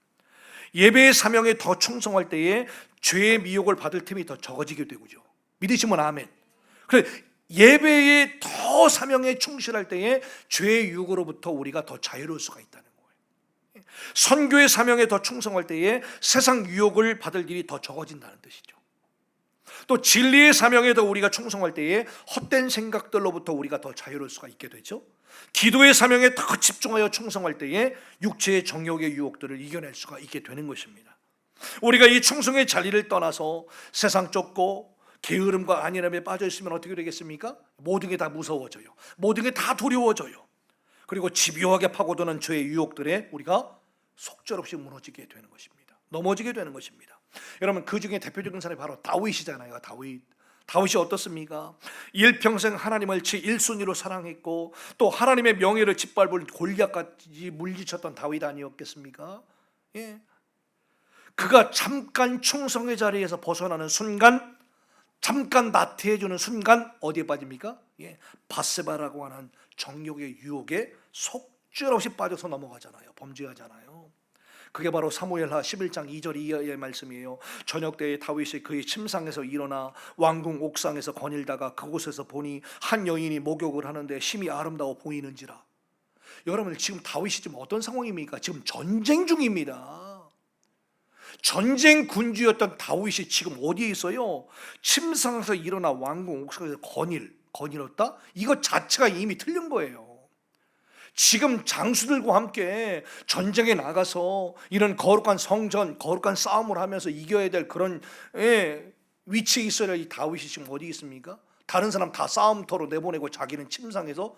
예배의 사명에 더 충성할 때에 죄의 미혹을 받을 틈이 더 적어지게 되고요. 믿으시면 아멘. 그래, 예배에 더 사명에 충실할 때에 죄의 유혹으로부터 우리가 더 자유로울 수가 있다는 거예요. 선교의 사명에 더 충성할 때에 세상 유혹을 받을 일이 더 적어진다는 뜻이죠. 또 진리의 사명에 더 우리가 충성할 때에 헛된 생각들로부터 우리가 더 자유로울 수가 있게 되죠. 기도의 사명에 더 집중하여 충성할 때에 육체의 정욕의 유혹들을 이겨낼 수가 있게 되는 것입니다. 우리가 이 충성의 자리를 떠나서 세상 쫓고 게으름과 안일함에 빠져 있으면 어떻게 되겠습니까? 모든 게 다 무서워져요. 모든 게 다 두려워져요. 그리고 집요하게 파고드는 죄의 유혹들에 우리가 속절없이 무너지게 되는 것입니다. 넘어지게 되는 것입니다. 여러분, 그 중에 대표적인 사람이 바로 다윗이잖아요. 다윗이 어떻습니까? 일평생 하나님을 일순위로 사랑했고 또 하나님의 명예를 짓밟을 골리앗까지 물리쳤던 다윗 아니었겠습니까? 예. 그가 잠깐 충성의 자리에서 벗어나는 순간, 잠깐 나태해지는 순간 어디에 빠집니까? 예. 밧세바라고 하는 정욕의 유혹에 속절없이 빠져서 넘어가잖아요. 범죄하잖아요. 그게 바로 사무엘하 11장 2절 이하의 말씀이에요. 저녁 때에 다윗이 그의 침상에서 일어나 왕궁 옥상에서 거닐다가 그곳에서 보니 한 여인이 목욕을 하는데 심히 아름다워 보이는지라. 여러분, 지금 다윗이 지금 어떤 상황입니까? 지금 전쟁 중입니다. 전쟁 군주였던 다윗이 지금 어디에 있어요? 침상에서 일어나 왕궁 옥상에서 거닐었다? 이것 자체가 이미 틀린 거예요. 지금 장수들과 함께 전쟁에 나가서 이런 거룩한 성전, 거룩한 싸움을 하면서 이겨야 될 그런 위치에 있어야 이 다윗이 지금 어디 있습니까? 다른 사람 다 싸움터로 내보내고 자기는 침상에서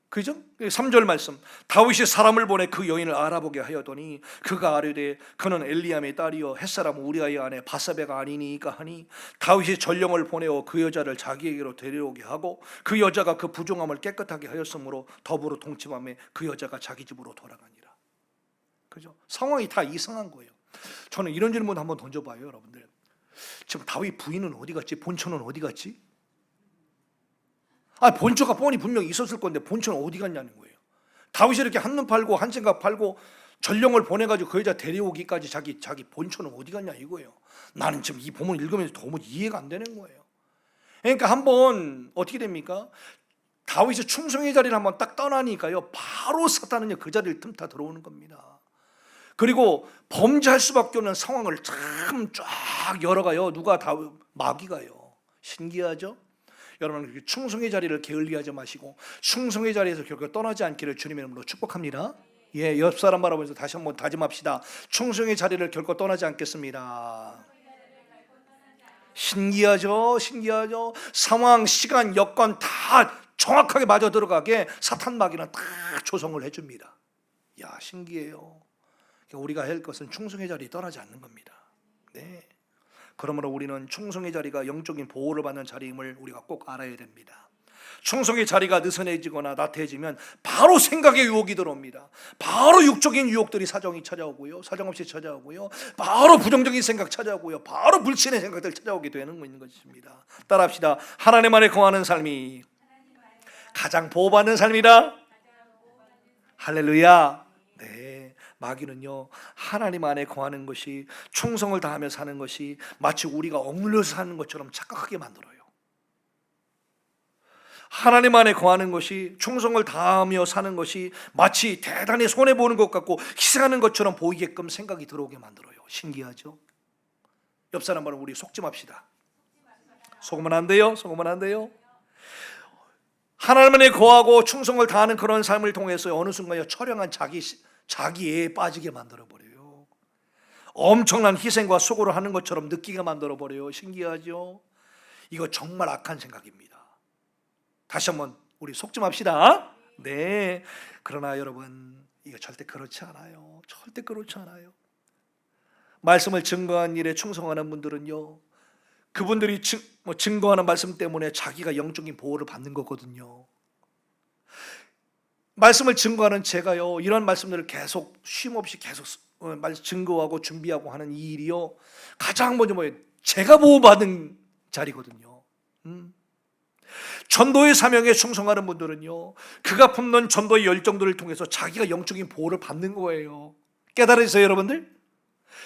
그죠? 3절 말씀, 다윗이 사람을 보내 그 여인을 알아보게 하였더니 그가 아뢰되 그는 엘리암의 딸이요 햇사람 우리아의 아내 밧세바가 아니니까 하니 다윗이 전령을 보내어 그 여자를 자기에게로 데려오게 하고 그 여자가 그 부정함을 깨끗하게 하였으므로 더불어 동침함에 그 여자가 자기 집으로 돌아가니라. 그죠? 상황이 다 이상한 거예요. 저는 이런 질문 한번 던져봐요, 여러분들. 지금 다윗 부인은 어디 갔지? 본처는 어디 갔지? 본처가 뻔히 분명히 있었을 건데 본처는 어디 갔냐는 거예요. 다윗이 이렇게 한눈 팔고 한 생각 팔고 전령을 보내가지고 그 여자 데려오기까지 자기 본처는 어디 갔냐 이거예요. 나는 지금 이 본문 읽으면서 도무지 이해가 안 되는 거예요. 그러니까 한번 어떻게 됩니까? 다윗이 충성의 자리를 한번 딱 떠나니까요, 바로 사탄은 그 자리를 틈타 들어오는 겁니다. 그리고 범죄할 수밖에 없는 상황을 참 쫙 열어가요. 누가? 마귀가요. 신기하죠? 여러분, 충성의 자리를 게을리하지 마시고 충성의 자리에서 결코 떠나지 않기를 주님의 이름으로 축복합니다. 예, 옆 사람 바라보면서 다시 한번 다짐합시다. 충성의 자리를 결코 떠나지 않겠습니다. 신기하죠? 신기하죠? 상황, 시간, 여건 다 정확하게 맞아 들어가게 사탄 마귀는 다 조성을 해줍니다. 야, 신기해요. 우리가 할 것은 충성의 자리에 떠나지 않는 겁니다. 네. 그러므로 우리는 충성의 자리가 영적인 보호를 받는 자리임을 우리가 꼭 알아야 됩니다. 충성의 자리가 느슨해지거나 나태해지면 바로 생각의 유혹이 들어옵니다. 바로 육적인 유혹들이 사정이 찾아오고요, 사정없이 찾아오고요, 바로 부정적인 생각 찾아오고요, 바로 불신의 생각들 찾아오게 되는 것입니다. 따라합시다. 하나님 안에 거하는 삶이 가장 보호받는 삶이다. 할렐루야. 네, 마귀는요, 하나님 안에 거하는 것이, 충성을 다하며 사는 것이 마치 우리가 억눌려서 사는 것처럼 착각하게 만들어요. 하나님 안에 거하는 것이, 충성을 다하며 사는 것이 마치 대단히 손해보는 것 같고 희생하는 것처럼 보이게끔 생각이 들어오게 만들어요. 신기하죠? 옆 사람 말은 우리 속지 맙시다. 속으면 안 돼요. 속으면 안 돼요. 하나님 안에 거하고 충성을 다하는 그런 삶을 통해서 어느 순간에 처량한 자기애에 빠지게 만들어버려요. 엄청난 희생과 수고를 하는 것처럼 느끼게 만들어버려요. 신기하죠? 이거 정말 악한 생각입니다. 다시 한번 우리 속지 맙시다. 네. 그러나 여러분, 이거 절대 그렇지 않아요. 절대 그렇지 않아요. 말씀을 증거한 일에 충성하는 분들은요, 그분들이 증거하는 말씀 때문에 자기가 영적인 보호를 받는 거거든요. 말씀을 증거하는 제가요, 이런 말씀들을 계속 쉼없이 계속 증거하고 준비하고 하는 이 일이요, 가장 먼저 제가 보호받은 자리거든요. 전도의 사명에 충성하는 분들은요, 그가 품는 전도의 열정들을 통해서 자기가 영적인 보호를 받는 거예요. 깨달으세요, 여러분들?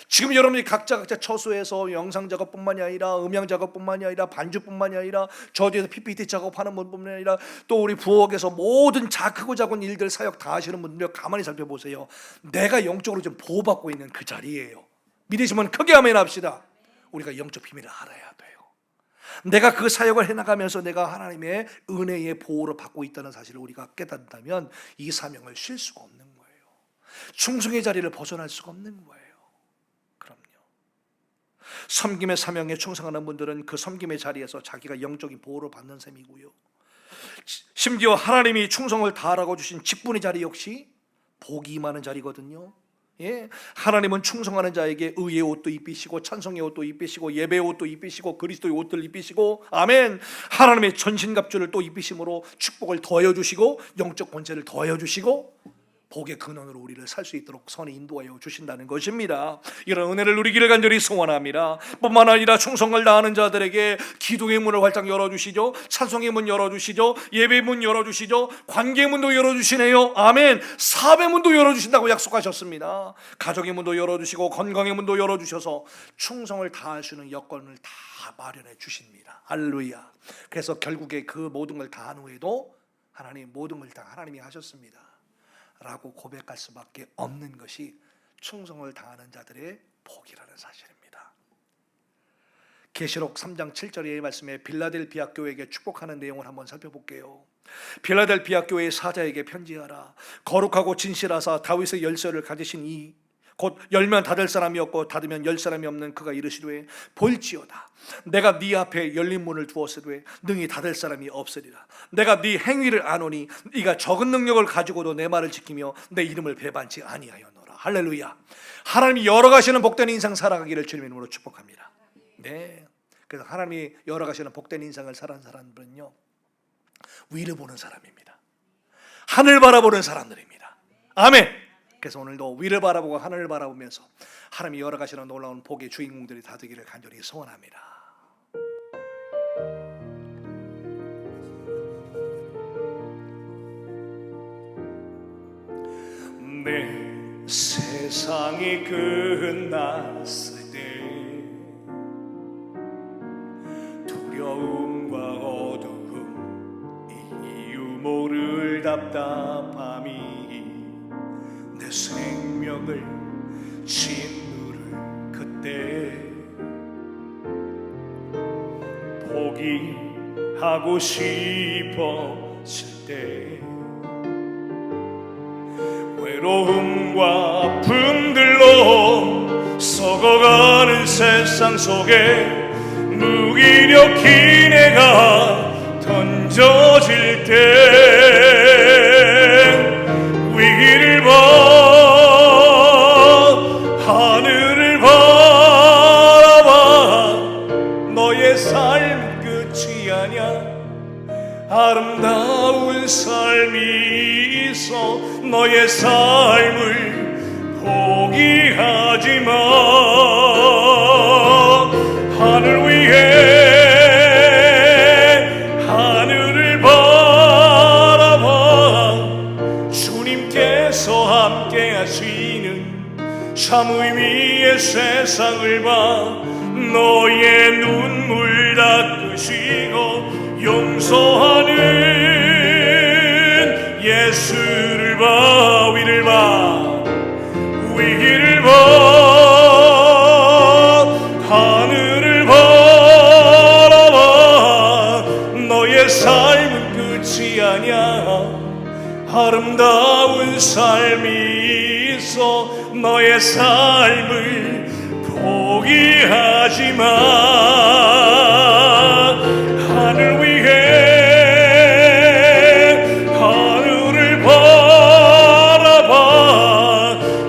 지금 여러분이 각자 처소에서 영상 작업뿐만이 아니라 음향 작업뿐만이 아니라 반주뿐만이 아니라 저지에서 PPT 작업하는 분뿐만이 아니라 또 우리 부엌에서 모든 크고 작은 일들 사역 다 하시는 분들 가만히 살펴보세요. 내가 영적으로 좀 보호받고 있는 그 자리예요. 믿으시면 크게 아멘 합시다. 우리가 영적 비밀을 알아야 돼요. 내가 그 사역을 해나가면서 내가 하나님의 은혜의 보호를 받고 있다는 사실을 우리가 깨닫는다면 이 사명을 쉴 수가 없는 거예요. 충성의 자리를 벗어날 수가 없는 거예요. 그럼요. 섬김의 사명에 충성하는 분들은 그 섬김의 자리에서 자기가 영적인 보호를 받는 셈이고요, 심지어 하나님이 충성을 다하라고 주신 직분의 자리 역시 복이 임하는 자리거든요. 예, 하나님은 충성하는 자에게 의의 옷도 입히시고 찬송의 옷도 입히시고 예배의 옷도 입히시고 그리스도의 옷들 입히시고, 아멘, 하나님의 전신갑주를 또 입히심으로 축복을 더하여 주시고 영적 권세를 더하여 주시고 복의 근원으로 우리를 살 수 있도록 선에 인도하여 주신다는 것입니다. 이런 은혜를 누리기를 간절히 소원합니다. 뿐만 아니라 충성을 다하는 자들에게 기도의 문을 활짝 열어주시죠, 찬송의 문 열어주시죠, 예배의 문 열어주시죠, 관계의 문도 열어주시네요. 아멘. 사업의 문도 열어주신다고 약속하셨습니다. 가족의 문도 열어주시고 건강의 문도 열어주셔서 충성을 다할 수 있는 여건을 다 마련해 주십니다. 할렐루야. 그래서 결국에 그 모든 걸 다한 후에도 하나님 모든 걸 다 하나님이 하셨습니다 라고 고백할 수밖에 없는 것이 충성을 다하는 자들의 복이라는 사실입니다. 계시록 3장 7절의 말씀에 빌라델비아 교회에게 축복하는 내용을 한번 살펴볼게요. 빌라델비아 교회의 사자에게 편지하라. 거룩하고 진실하사 다윗의 열쇠를 가지신 이 곧 열면 닫을 사람이 없고 닫으면 열 사람이 없는 그가 이르시되, 볼지어다 내가 네 앞에 열린 문을 두었으되 능히 닫을 사람이 없으리라. 내가 네 행위를 아노니 네가 적은 능력을 가지고도 내 말을 지키며 내 이름을 배반치 아니하였노라. 할렐루야. 하나님이 열어가시는 복된 인생 살아가기를 주님의 이름으로 축복합니다. 네, 그래서 하나님이 열어가시는 복된 인생을 살아가는 사람들은요, 위를 보는 사람입니다. 하늘 바라보는 사람들입니다. 아멘. 그래서 오늘도 위를 바라보고 하늘을 바라보면서 하나님이 열어가시는 놀라운 복의 주인공들이 다 되기를 간절히 소원합니다. 내 세상이 끝났을 때 두려움과 어두움 이유 모를 답답함이 내 생명을 짓누를 그때 포기하고 싶어질 때 외로움과 아픔들로 썩어가는 세상 속에 무기력히 내가 던져질 때 위를 봐 하늘을 바라봐 너의 삶 끝이 아냐 아름다운 삶이 있어 너의 삶을 포기하지 마. 하늘 위에 하늘을 바라봐 주님께서 함께 하시는 참 의미의 세상을 봐. 너의 눈물 닦으시고 용서하는 예수를 봐. 위를 봐, 위를 봐, 하늘을 바라봐. 너의 삶은 끝이 아니야. 아름다운 삶이 있어 너의 삶을 포기하지 마. 하늘 위에 하늘을 바라봐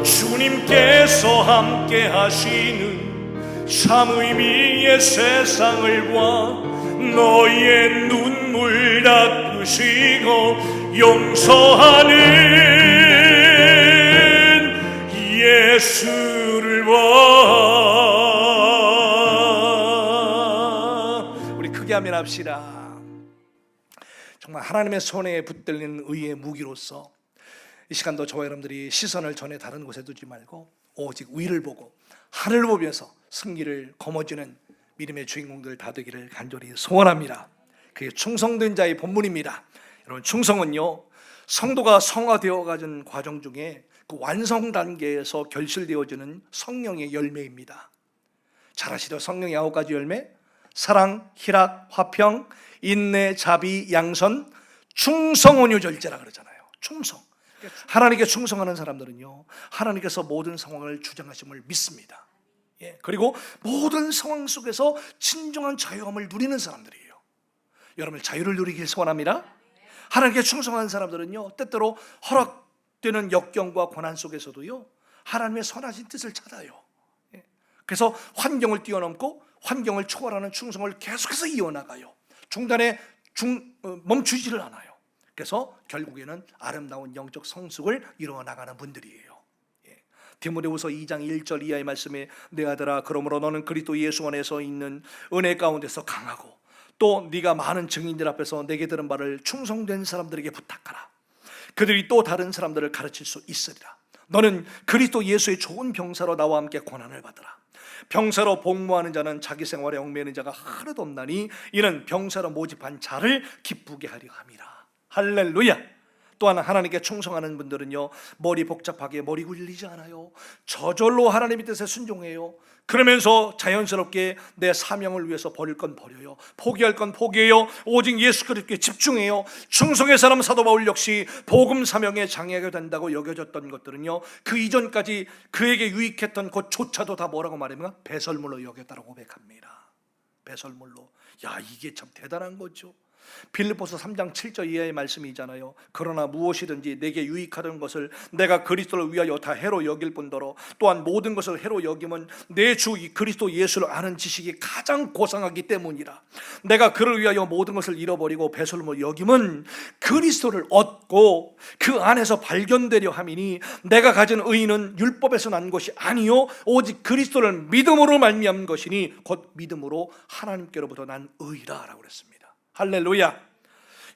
주님께서 함께 하시는 참 의미의 세상을 봐. 너의 눈물 닦으시고 용서하는 예수를 봐. 우리 크게 아멘 합시다. 정말 하나님의 손에 붙들린 의의 무기로서 이 시간도 저와 여러분들이 시선을 전에 다른 곳에 두지 말고 오직 위를 보고 하늘을 보면서 승리를 거머쥐는 믿음의 주인공들 다 되기를 간절히 소원합니다. 그게 충성된 자의 본문입니다. 여러분, 충성은요, 성도가 성화되어 가는 과정 중에 그 완성 단계에서 결실되어지는 성령의 열매입니다. 잘 아시죠? 성령의 9가지 열매: 사랑, 희락, 화평, 인내, 자비, 양선, 충성, 온유, 절제라 그러잖아요. 충성. 하나님께 충성하는 사람들은요, 하나님께서 모든 상황을 주장하심을 믿습니다. 그리고 모든 상황 속에서 진정한 자유함을 누리는 사람들이에요. 여러분, 자유를 누리길 소원합니다. 하나님께 충성하는 사람들은요, 때때로 허락되는 역경과 고난 속에서도요, 하나님의 선하신 뜻을 찾아요. 그래서 환경을 뛰어넘고 환경을 초월하는 충성을 계속해서 이어나가요. 중단에 멈추지를 않아요. 그래서 결국에는 아름다운 영적 성숙을 이루어나가는 분들이에요. 디모데후서 2장 1절 이하의 말씀에 내 아들아, 그러므로 너는 그리스도 예수 안에서 있는 은혜 가운데서 강하고 또 네가 많은 증인들 앞에서 내게 들은 바를 충성된 사람들에게 부탁하라. 그들이 또 다른 사람들을 가르칠 수 있으리라. 너는 그리스도 예수의 좋은 병사로 나와 함께 고난을 받으라. 병사로 복무하는 자는 자기 생활에 얽매이는 자가 하나도 없나니 이는 병사로 모집한 자를 기쁘게 하려 함이라. 할렐루야. 또한 하나님께 충성하는 분들은요, 머리 복잡하게 머리 굴리지 않아요. 저절로 하나님의 뜻에 순종해요. 그러면서 자연스럽게 내 사명을 위해서 버릴 건 버려요. 포기할 건 포기해요. 오직 예수 그리스도에 집중해요. 충성의 사람 사도 바울 역시 복음 사명에 장애가 된다고 여겨졌던 것들은요, 그 이전까지 그에게 유익했던 것조차도 다 뭐라고 말하면 배설물로 여겼다고 고백합니다. 배설물로. 야, 이게 참 대단한 거죠. 빌립보서 3장 7절 이하의 말씀이잖아요. 그러나 무엇이든지 내게 유익하던 것을 내가 그리스도를 위하여 다 해로 여길 뿐더러 또한 모든 것을 해로 여김은 내 주 그리스도 예수를 아는 지식이 가장 고상하기 때문이라. 내가 그를 위하여 모든 것을 잃어버리고 배설물 여김은 그리스도를 얻고 그 안에서 발견되려 함이니 내가 가진 의는 율법에서 난 것이 아니요 오직 그리스도를 믿음으로 말미암은 것이니 곧 믿음으로 하나님께로부터 난 의라 라고 그랬습니다. 할렐루야.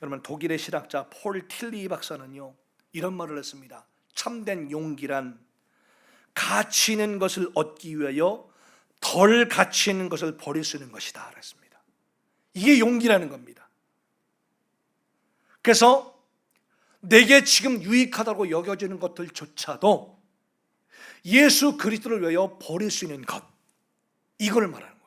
여러분, 독일의 신학자 폴 틸리 박사는요, 이런 말을 했습니다. 참된 용기란 가치 있는 것을 얻기 위하여 덜 가치 있는 것을 버릴 수 있는 것이다 그랬습니다. 이게 용기라는 겁니다. 그래서 내게 지금 유익하다고 여겨지는 것들조차도 예수 그리스도를 위하여 버릴 수 있는 것, 이걸 말하는 거예요.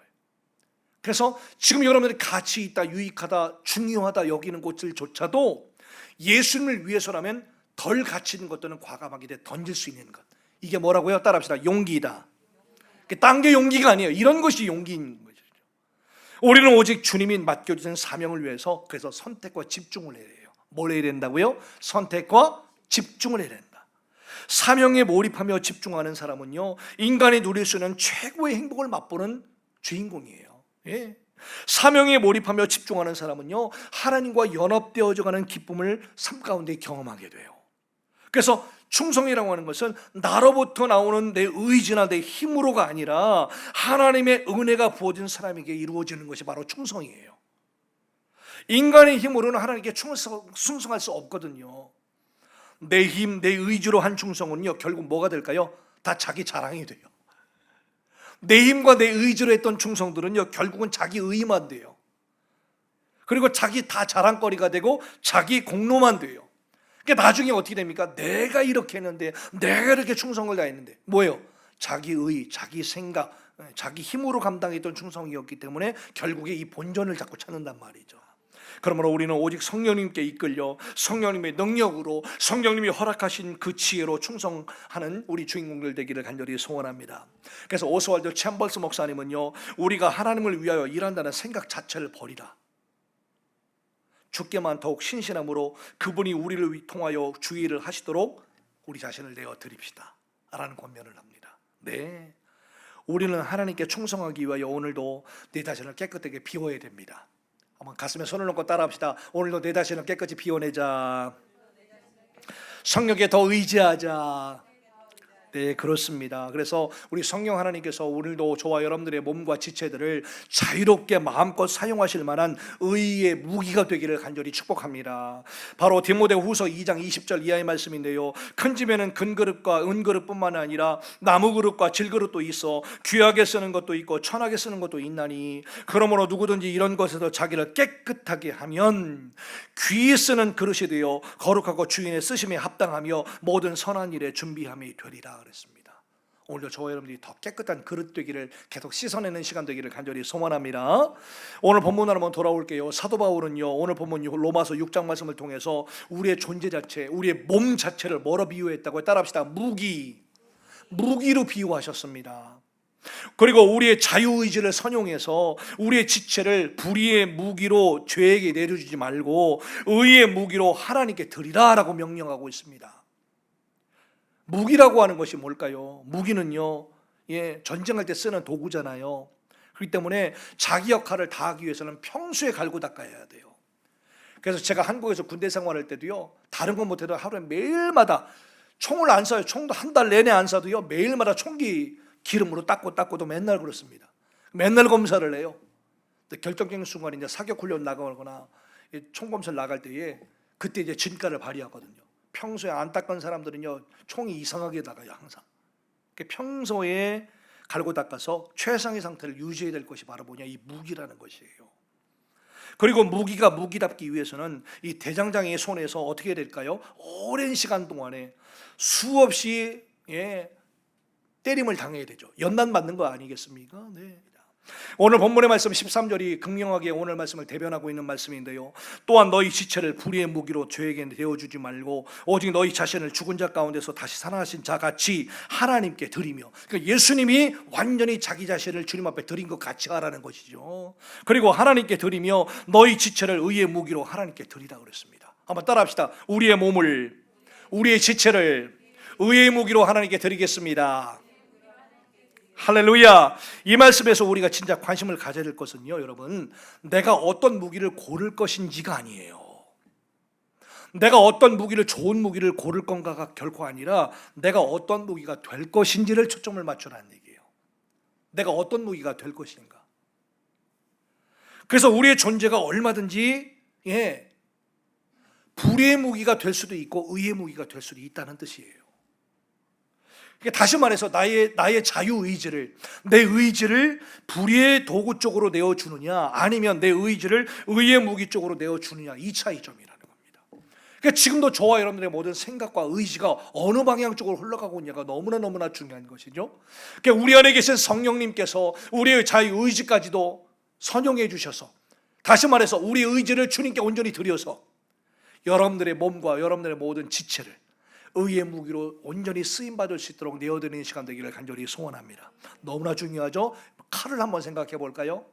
그래서 지금 여러분들이 가치 있다, 유익하다, 중요하다 여기는 것들조차도 예수님을 위해서라면 덜 가치 있는 것들은 과감하게 던질 수 있는 것, 이게 뭐라고요? 따라합시다. 용기다. 딴 게 용기가 아니에요. 이런 것이 용기인 거죠. 우리는 오직 주님이 맡겨주신 사명을 위해서 그래서 선택과 집중을 해야 해요. 뭘 해야 된다고요? 선택과 집중을 해야 된다. 사명에 몰입하며 집중하는 사람은요, 인간이 누릴 수 있는 최고의 행복을 맛보는 주인공이에요. 사명에 몰입하며 집중하는 사람은요, 하나님과 연합되어져가는 기쁨을 삶 가운데 경험하게 돼요. 그래서 충성이라고 하는 것은 나로부터 나오는 내 의지나 내 힘으로가 아니라 하나님의 은혜가 부어진 사람에게 이루어지는 것이 바로 충성이에요. 인간의 힘으로는 하나님께 충성할 수 없거든요. 내 힘, 내 의지로 한 충성은요, 결국 뭐가 될까요? 다 자기 자랑이 돼요. 내 힘과 내 의지로 했던 충성들은요, 결국은 자기 의만 돼요. 그리고 자기 다 자랑거리가 되고 자기 공로만 돼요. 그러니까 나중에 어떻게 됩니까? 내가 이렇게 했는데, 내가 이렇게 충성을 다했는데, 뭐예요? 자기 의, 자기 생각, 자기 힘으로 감당했던 충성이었기 때문에 결국에 이 본전을 자꾸 찾는단 말이죠. 그러므로 우리는 오직 성령님께 이끌려 성령님의 능력으로, 성령님이 허락하신 그 지혜로 충성하는 우리 주인공들 되기를 간절히 소원합니다. 그래서 오스왈드 챔버스 목사님은요, 우리가 하나님을 위하여 일한다는 생각 자체를 버리라. 주께만 더욱 신실함으로 그분이 우리를 통하여 주의를 하시도록 우리 자신을 내어 드립시다 라는 권면을 합니다. 네, 우리는 하나님께 충성하기 위하여 오늘도 내 자신을 깨끗하게 비워야 됩니다. 한번 가슴에 손을 놓고 따라합시다. 오늘도 내 자신을 깨끗이 비워내자. 성령에 더 의지하자. 네, 그렇습니다. 그래서 우리 성령 하나님께서 오늘도 저와 여러분들의 몸과 지체들을 자유롭게 마음껏 사용하실 만한 의의 무기가 되기를 간절히 축복합니다. 바로 디모데후서 2장 20절 이하의 말씀인데요, 큰 집에는 금그릇과 은그릇뿐만 아니라 나무그릇과 질그릇도 있어 귀하게 쓰는 것도 있고 천하게 쓰는 것도 있나니, 그러므로 누구든지 이런 것에서 자기를 깨끗하게 하면 귀히 쓰는 그릇이 되어 거룩하고 주인의 쓰심에 합당하며 모든 선한 일에 준비함이 되리라 그랬습니다. 오늘도 저와 여러분들이 더 깨끗한 그릇 되기를, 계속 씻어내는 시간 되기를 간절히 소원합니다. 오늘 본문으로 한번 돌아올게요. 사도 바울은요, 오늘 본문 로마서 6장 말씀을 통해서 우리의 존재 자체, 우리의 몸 자체를 뭐로 비유했다고요? 따라합시다. 무기로 비유하셨습니다. 그리고 우리의 자유의지를 선용해서 우리의 지체를 불의의 무기로 죄에게 내려주지 말고 의의 무기로 하나님께 드리라 라고 명령하고 있습니다. 무기라고 하는 것이 뭘까요? 무기는요, 전쟁할 때 쓰는 도구잖아요. 그렇기 때문에 자기 역할을 다하기 위해서는 평소에 갈고 닦아야 돼요. 그래서 제가 한국에서 군대 생활할 때도요, 다른 건 못해도 하루에 매일마다 총을 안 쏴요. 총도 한 달 내내 안 쏴도요, 매일마다 총기 기름으로 닦고도 맨날 그렇습니다. 맨날 검사를 해요. 근데 결정적인 순간에 이제 사격 훈련 나가거나 총 검사를 나갈 때에 그때 이제 진가를 발휘하거든요. 평소에 안 닦은 사람들은요, 총이 이상하게 나가요, 항상. 평소에 갈고 닦아서 최상의 상태를 유지해야 될 것이 바로 뭐냐, 이 무기라는 것이에요. 그리고 무기가 무기답기 위해서는 이 대장장의 손에서 어떻게 해야 될까요? 오랜 시간 동안에 수없이 때림을 당해야 되죠. 연단 받는 거 아니겠습니까? 네. 오늘 본문의 말씀 13절이 극명하게 오늘 말씀을 대변하고 있는 말씀인데요, 또한 너희 지체를 불의의 무기로 죄에게 내어주지 말고 오직 너희 자신을 죽은 자 가운데서 다시 살아나신 자같이 하나님께 드리며, 그러니까 예수님이 완전히 자기 자신을 주님 앞에 드린 것 같이 하라는 것이죠. 그리고 하나님께 드리며 너희 지체를 의의 무기로 하나님께 드리라 그랬습니다. 한번 따라합시다. 우리의 몸을, 우리의 지체를 의의 무기로 하나님께 드리겠습니다. 할렐루야. 이 말씀에서 우리가 진짜 관심을 가져야 될 것은요, 여러분, 내가 어떤 무기를 고를 것인지가 아니에요. 내가 어떤 무기를, 좋은 무기를 고를 건가가 결코 아니라 내가 어떤 무기가 될 것인지를 초점을 맞추라는 얘기예요. 내가 어떤 무기가 될 것인가. 그래서 우리의 존재가 얼마든지 불의의 무기가 될 수도 있고 의의 무기가 될 수도 있다는 뜻이에요. 다시 말해서 나의 자유의지를, 내 의지를 불의의 도구 쪽으로 내어주느냐, 아니면 내 의지를 의의 무기 쪽으로 내어주느냐, 이 차이점이라는 겁니다. 그러니까 지금도 저와 여러분들의 모든 생각과 의지가 어느 방향 쪽으로 흘러가고 있냐가 너무나 중요한 것이죠. 그러니까 우리 안에 계신 성령님께서 우리의 자유의지까지도 선용해 주셔서, 다시 말해서 우리 의지를 주님께 온전히 드려서 여러분들의 몸과 여러분들의 모든 지체를 의의 무기로 온전히 쓰임받을 수 있도록 내어드리는 시간 되기를 간절히 소원합니다. 너무나 중요하죠. 칼을 한번 생각해 볼까요?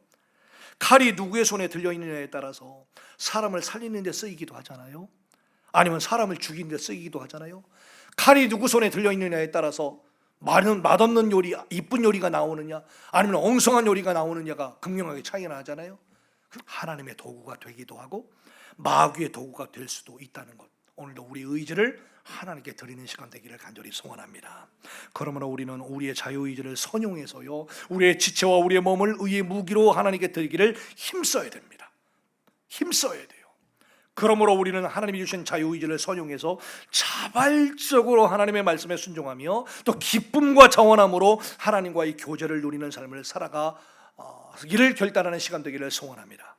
칼이 누구의 손에 들려있느냐에 따라서 사람을 살리는 데 쓰이기도 하잖아요. 아니면 사람을 죽이는 데 쓰이기도 하잖아요. 칼이 누구 손에 들려있느냐에 따라서 맛없는 요리, 이쁜 요리가 나오느냐 아니면 엉성한 요리가 나오느냐가 극명하게 차이가 나잖아요. 하나님의 도구가 되기도 하고 마귀의 도구가 될 수도 있다는 것, 오늘도 우리 의지를 하나님께 드리는 시간 되기를 간절히 소원합니다. 그러므로 우리는 우리의 자유의지를 선용해서요, 우리의 지체와 우리의 몸을 의의 무기로 하나님께 드리기를 힘써야 됩니다. 힘써야 돼요. 그러므로 우리는 하나님이 주신 자유의지를 선용해서 자발적으로 하나님의 말씀에 순종하며 또 기쁨과 자원함으로 하나님과의 교제를 누리는 삶을 살아가기를 결단하는 시간 되기를 소원합니다.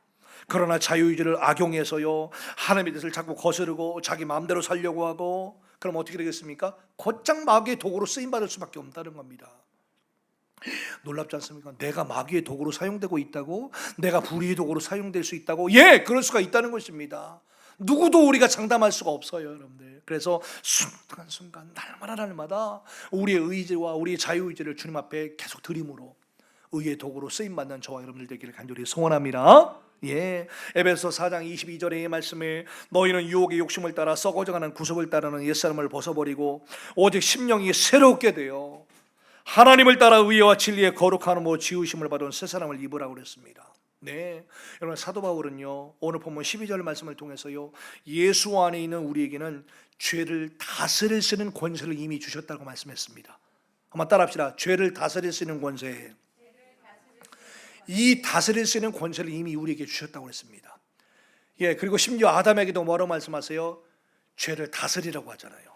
그러나 자유의지를 악용해서요, 하나님의 뜻을 자꾸 거스르고 자기 마음대로 살려고 하고, 그럼 어떻게 되겠습니까? 곧장 마귀의 도구로 쓰임받을 수밖에 없다는 겁니다. 놀랍지 않습니까? 내가 마귀의 도구로 사용되고 있다고? 내가 불의의 도구로 사용될 수 있다고? 예, 그럴 수가 있다는 것입니다. 누구도 우리가 장담할 수가 없어요, 여러분들. 그래서 순간순간 날마다 우리의 의지와 우리의 자유의지를 주님 앞에 계속 드림으로 의의 도구로 쓰임받는 저와 여러분들 되기를 간절히 소원합니다. 예, 에베소 4장 22절의 말씀에 너희는 유혹의 욕심을 따라 썩어져가는 구속을 따르는 옛사람을 벗어버리고 오직 심령이 새롭게 되어 하나님을 따라 의와 진리의 거룩함으로 지으심을 받은 새 사람을 입으라고 그랬습니다. 네, 여러분, 사도 바울은요, 오늘 본문 12절 말씀을 통해서요, 예수 안에 있는 우리에게는 죄를 다스릴 수 있는 권세를 이미 주셨다고 말씀했습니다. 한번 따라합시다. 죄를 다스릴 수 있는 권세. 이 다스릴 수 있는 권세를 이미 우리에게 주셨다고 했습니다. 예, 그리고 심지어 아담에게도 뭐라고 말씀하세요? 죄를 다스리라고 하잖아요.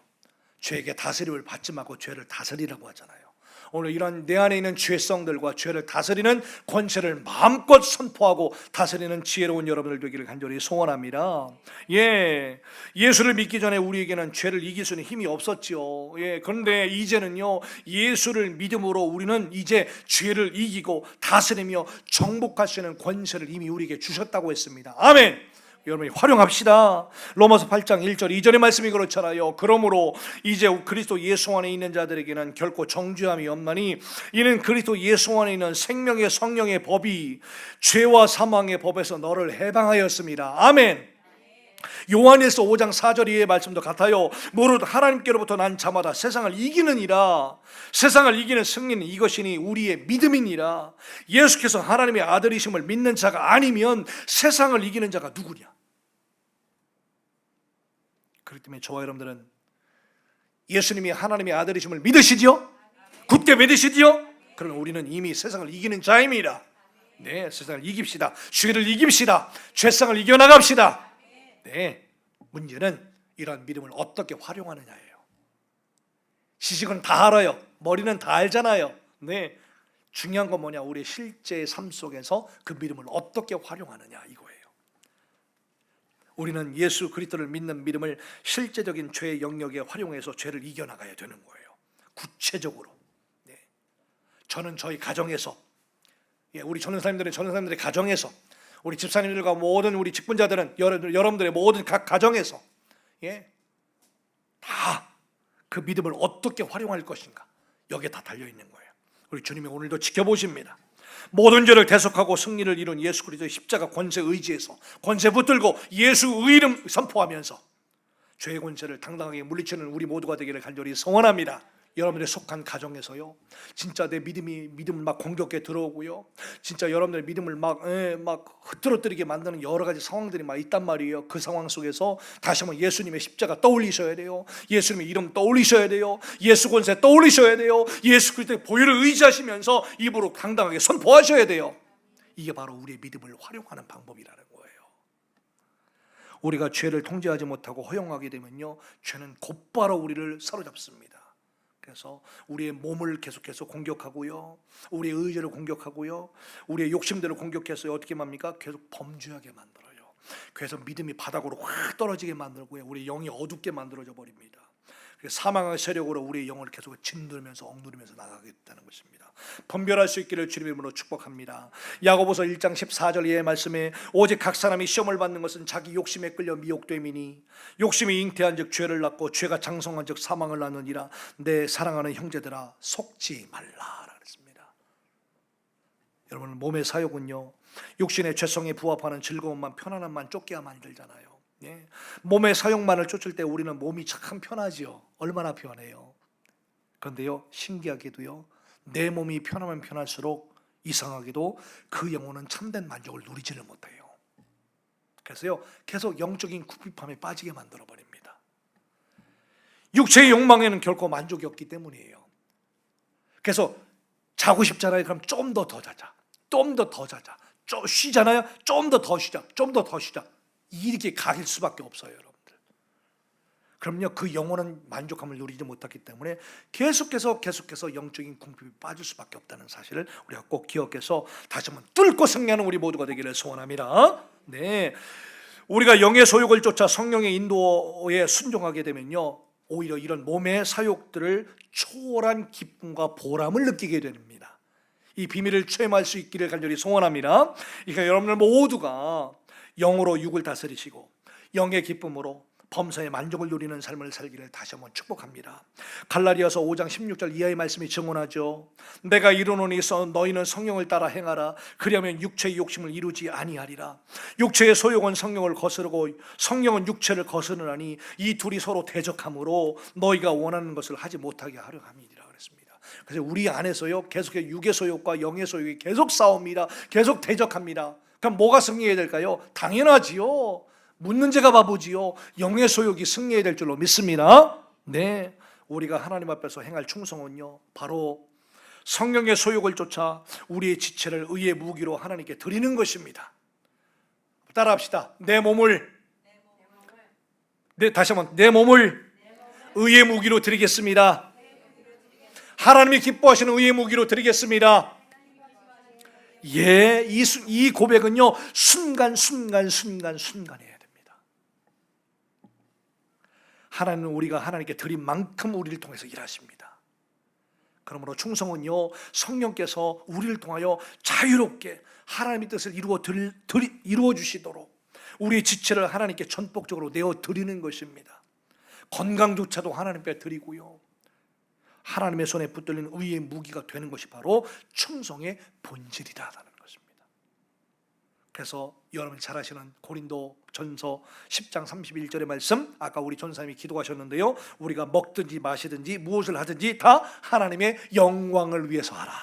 죄에게 다스림을 받지 말고 죄를 다스리라고 하잖아요. 오늘 이런 내 안에 있는 죄성들과 죄를 다스리는 권세를 마음껏 선포하고 다스리는 지혜로운 여러분들 되기를 간절히 소원합니다. 예, 예수를 믿기 전에 우리에게는 죄를 이길 수 있는 힘이 없었죠. 예, 그런데 이제는요, 예수를 믿음으로 우리는 이제 죄를 이기고 다스리며 정복할 수 있는 권세를 이미 우리에게 주셨다고 했습니다. 아멘. 여러분이 활용합시다. 로마서 8장 1절 2절의 말씀이 그렇잖아요. 그러므로 이제 그리스도 예수 안에 있는 자들에게는 결코 정죄함이 없나니 이는 그리스도 예수 안에 있는 생명의 성령의 법이 죄와 사망의 법에서 너를 해방하였습니다. 아멘. 요한일서 5장 4절 이하의 말씀도 같아요. 무릇 하나님께로부터 난 자마다 세상을 이기느니라. 세상을 이기는 승리는 이것이니 우리의 믿음이니라. 예수께서 하나님의 아들이심을 믿는 자가 아니면 세상을 이기는 자가 누구냐? 그렇기 때문에 저와 여러분들은 예수님이 하나님의 아들이심을 믿으시지요? 굳게 믿으시지요? 그러면 우리는 이미 세상을 이기는 자입니다. 네, 세상을 이깁시다. 죄를 이깁시다. 죄성을 이겨나갑시다. 네, 문제는 이런 믿음을 어떻게 활용하느냐예요. 지식은 다 알아요. 머리는 다 알잖아요. 네, 중요한 건 뭐냐? 우리의 실제 삶 속에서 그 믿음을 어떻게 활용하느냐 이거예요. 우리는 예수 그리스도를 믿는 믿음을 실제적인 죄의 영역에 활용해서 죄를 이겨나가야 되는 거예요. 구체적으로. 네, 저는 저희 가정에서, 우리 전도사님들의 가정에서, 우리 집사님들과 모든 우리 직분자들은 여러분들의 모든 각 가정에서 다 그 믿음을 어떻게 활용할 것인가, 여기에 다 달려있는 거예요. 우리 주님이 오늘도 지켜보십니다. 모든 죄를 대속하고 승리를 이룬 예수 그리스도의 십자가 권세 의지에서 권세 붙들고 예수 의름 선포하면서 죄의 권세를 당당하게 물리치는 우리 모두가 되기를 간절히 소원합니다. 여러분들의 속한 가정에서요, 진짜 내 믿음을 막 공격해 들어오고요, 진짜 여러분들의 믿음을 막 흐트러뜨리게 만드는 여러 가지 상황들이 막 있단 말이에요. 그 상황 속에서 다시 한번 예수님의 십자가 떠올리셔야 돼요. 예수님의 이름 떠올리셔야 돼요. 예수 권세 떠올리셔야 돼요. 예수 그리스도의 보혈을 의지하시면서 입으로 당당하게 선포하셔야 돼요. 이게 바로 우리의 믿음을 활용하는 방법이라는 거예요. 우리가 죄를 통제하지 못하고 허용하게 되면요, 죄는 곧바로 우리를 사로잡습니다. 그래서 우리의 몸을 계속해서 공격하고요, 우리의 의지를 공격하고요, 우리의 욕심들을 공격해서 어떻게 합니까? 계속 범죄하게 만들어요. 그래서 믿음이 바닥으로 확 떨어지게 만들고요, 우리 영이 어둡게 만들어져 버립니다. 사망의 세력으로 우리의 영을 계속 짓누르면서 억누르면서 나가게 됐다는 것입니다. 분별할 수 있기를 주님의 이름으로 축복합니다. 야고보서 1장 14절 이하의 말씀에 오직 각 사람이 시험을 받는 것은 자기 욕심에 끌려 미혹됨이니 욕심이 잉태한 즉 죄를 낳고 죄가 장성한 즉 사망을 낳느니라. 내 사랑하는 형제들아 속지 말라 그랬습니다. 여러분, 몸의 사욕은요, 육신의 죄성에 부합하는 즐거움만 편안함만 쫓게 만들잖아요. 몸의 사욕만을 쫓을 때 우리는 몸이 참 편하지요. 얼마나 편해요. 그런데요, 신기하게도요, 내 몸이 편하면 편할수록 이상하게도 그 영혼은 참된 만족을 누리지를 못해요. 그래서요, 계속 영적인 궁핍함에 빠지게 만들어 버립니다. 육체의 욕망에는 결코 만족이 없기 때문이에요. 그래서 자고 싶잖아요. 그럼 좀 더 자자, 좀 더 자자. 좀 쉬잖아요. 좀 더 쉬자, 좀 더 쉬자. 이렇게 가길 수밖에 없어요, 여러분들. 그럼요, 그 영혼은 만족함을 누리지 못하기 때문에 계속해서 영적인 궁핍에 빠질 수밖에 없다는 사실을 우리가 꼭 기억해서 다시 한번 뚫고 승리하는 우리 모두가 되기를 소원합니다. 네, 우리가 영의 소욕을 쫓아 성령의 인도에 순종하게 되면요, 오히려 이런 몸의 사욕들을 초월한 기쁨과 보람을 느끼게 됩니다. 이 비밀을 체험할 수 있기를 간절히 소원합니다. 그러니까 여러분들 모두가 영으로 육을 다스리시고 영의 기쁨으로 범사의 만족을 누리는 삶을 살기를 다시 한번 축복합니다. 갈라디아서 5장 16절 이하의 말씀이 증언하죠. 내가 이르노니 너희는 성령을 따라 행하라. 그리하면 육체의 욕심을 이루지 아니하리라. 육체의 소욕은 성령을 거스르고 성령은 육체를 거스르나니 이 둘이 서로 대적함으로 너희가 원하는 것을 하지 못하게 하려 함이니라 그랬습니다. 그래서 우리 안에서요, 계속해서 육의 소욕과 영의 소욕이 계속 싸웁니다. 계속 대적합니다. 그럼 뭐가 승리해야 될까요? 당연하지요. 묻는 제가 바보지요. 영의 소욕이 승리해야 될 줄로 믿습니다. 네, 우리가 하나님 앞에서 행할 충성은요, 바로 성령의 소욕을 쫓아 우리의 지체를 의의 무기로 하나님께 드리는 것입니다. 따라합시다. 내 몸을 다시 한번 내 몸을 의의 무기로 드리겠습니다. 하나님이 기뻐하시는 의의 무기로 드리겠습니다. 예, 이 고백은요, 순간이에요. 하나님은 우리가 하나님께 드린 만큼 우리를 통해서 일하십니다. 그러므로 충성은요, 성령께서 우리를 통하여 자유롭게 하나님의 뜻을 이루어 주시도록 우리의 지체를 하나님께 전폭적으로 내어 드리는 것입니다. 건강조차도 하나님께 드리고요, 하나님의 손에 붙들린 의의 무기가 되는 것이 바로 충성의 본질이라는 것입니다. 그래서 여러분이 잘 아시는 고린도 전서 10장 31절의 말씀, 아까 우리 전사님이 기도하셨는데요, 우리가 먹든지 마시든지 무엇을 하든지 다 하나님의 영광을 위해서 하라.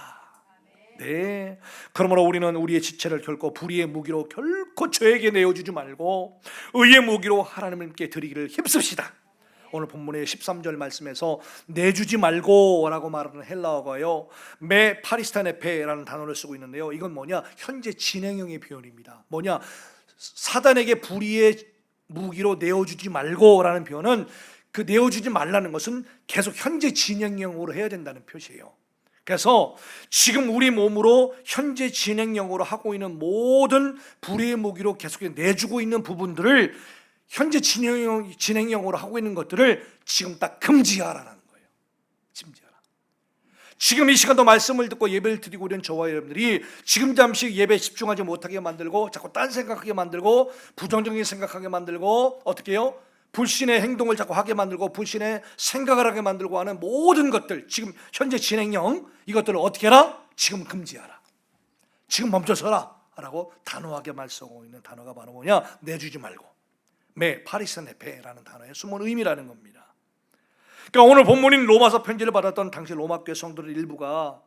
네, 그러므로 우리는 우리의 지체를 결코 불의의 무기로 결코 저에게 내어주지 말고 의의 무기로 하나님께 드리기를 힘씁시다. 오늘 본문의 13절 말씀에서 내주지 말고 라고 말하는 헬라어가요, 메 파리스타네페라는 단어를 쓰고 있는데요, 이건 뭐냐, 현재 진행형의 표현입니다. 뭐냐, 사단에게 불의의 무기로 내어주지 말고 라는 표현은, 그 내어주지 말라는 것은 계속 현재 진행형으로 해야 된다는 표시예요. 그래서 지금 우리 몸으로 현재 진행형으로 하고 있는 모든 불의의 무기로 계속 내주고 있는 부분들을, 현재 진행형으로 하고 있는 것들을 지금 딱 금지하라는 거예요. 금지하라. 지금 이 시간도 말씀을 듣고 예배를 드리고 있는 저와 여러분들이 지금 잠시 예배에 집중하지 못하게 만들고 자꾸 딴 생각하게 만들고 부정적인 생각하게 만들고 어떻게 해요? 불신의 행동을 자꾸 하게 만들고 불신의 생각을 하게 만들고 하는 모든 것들, 지금 현재 진행형 이것들을 어떻게 해라? 지금 금지하라. 지금 멈춰서라 라고 단호하게 말씀하고 있는 단어가 바로 뭐냐? 내주지 말고 메 파리스네페라는 단어의 숨은 의미라는 겁니다. 그러니까 오늘 본문인 로마서 편지를 받았던 당시 로마교회 성도들 일부가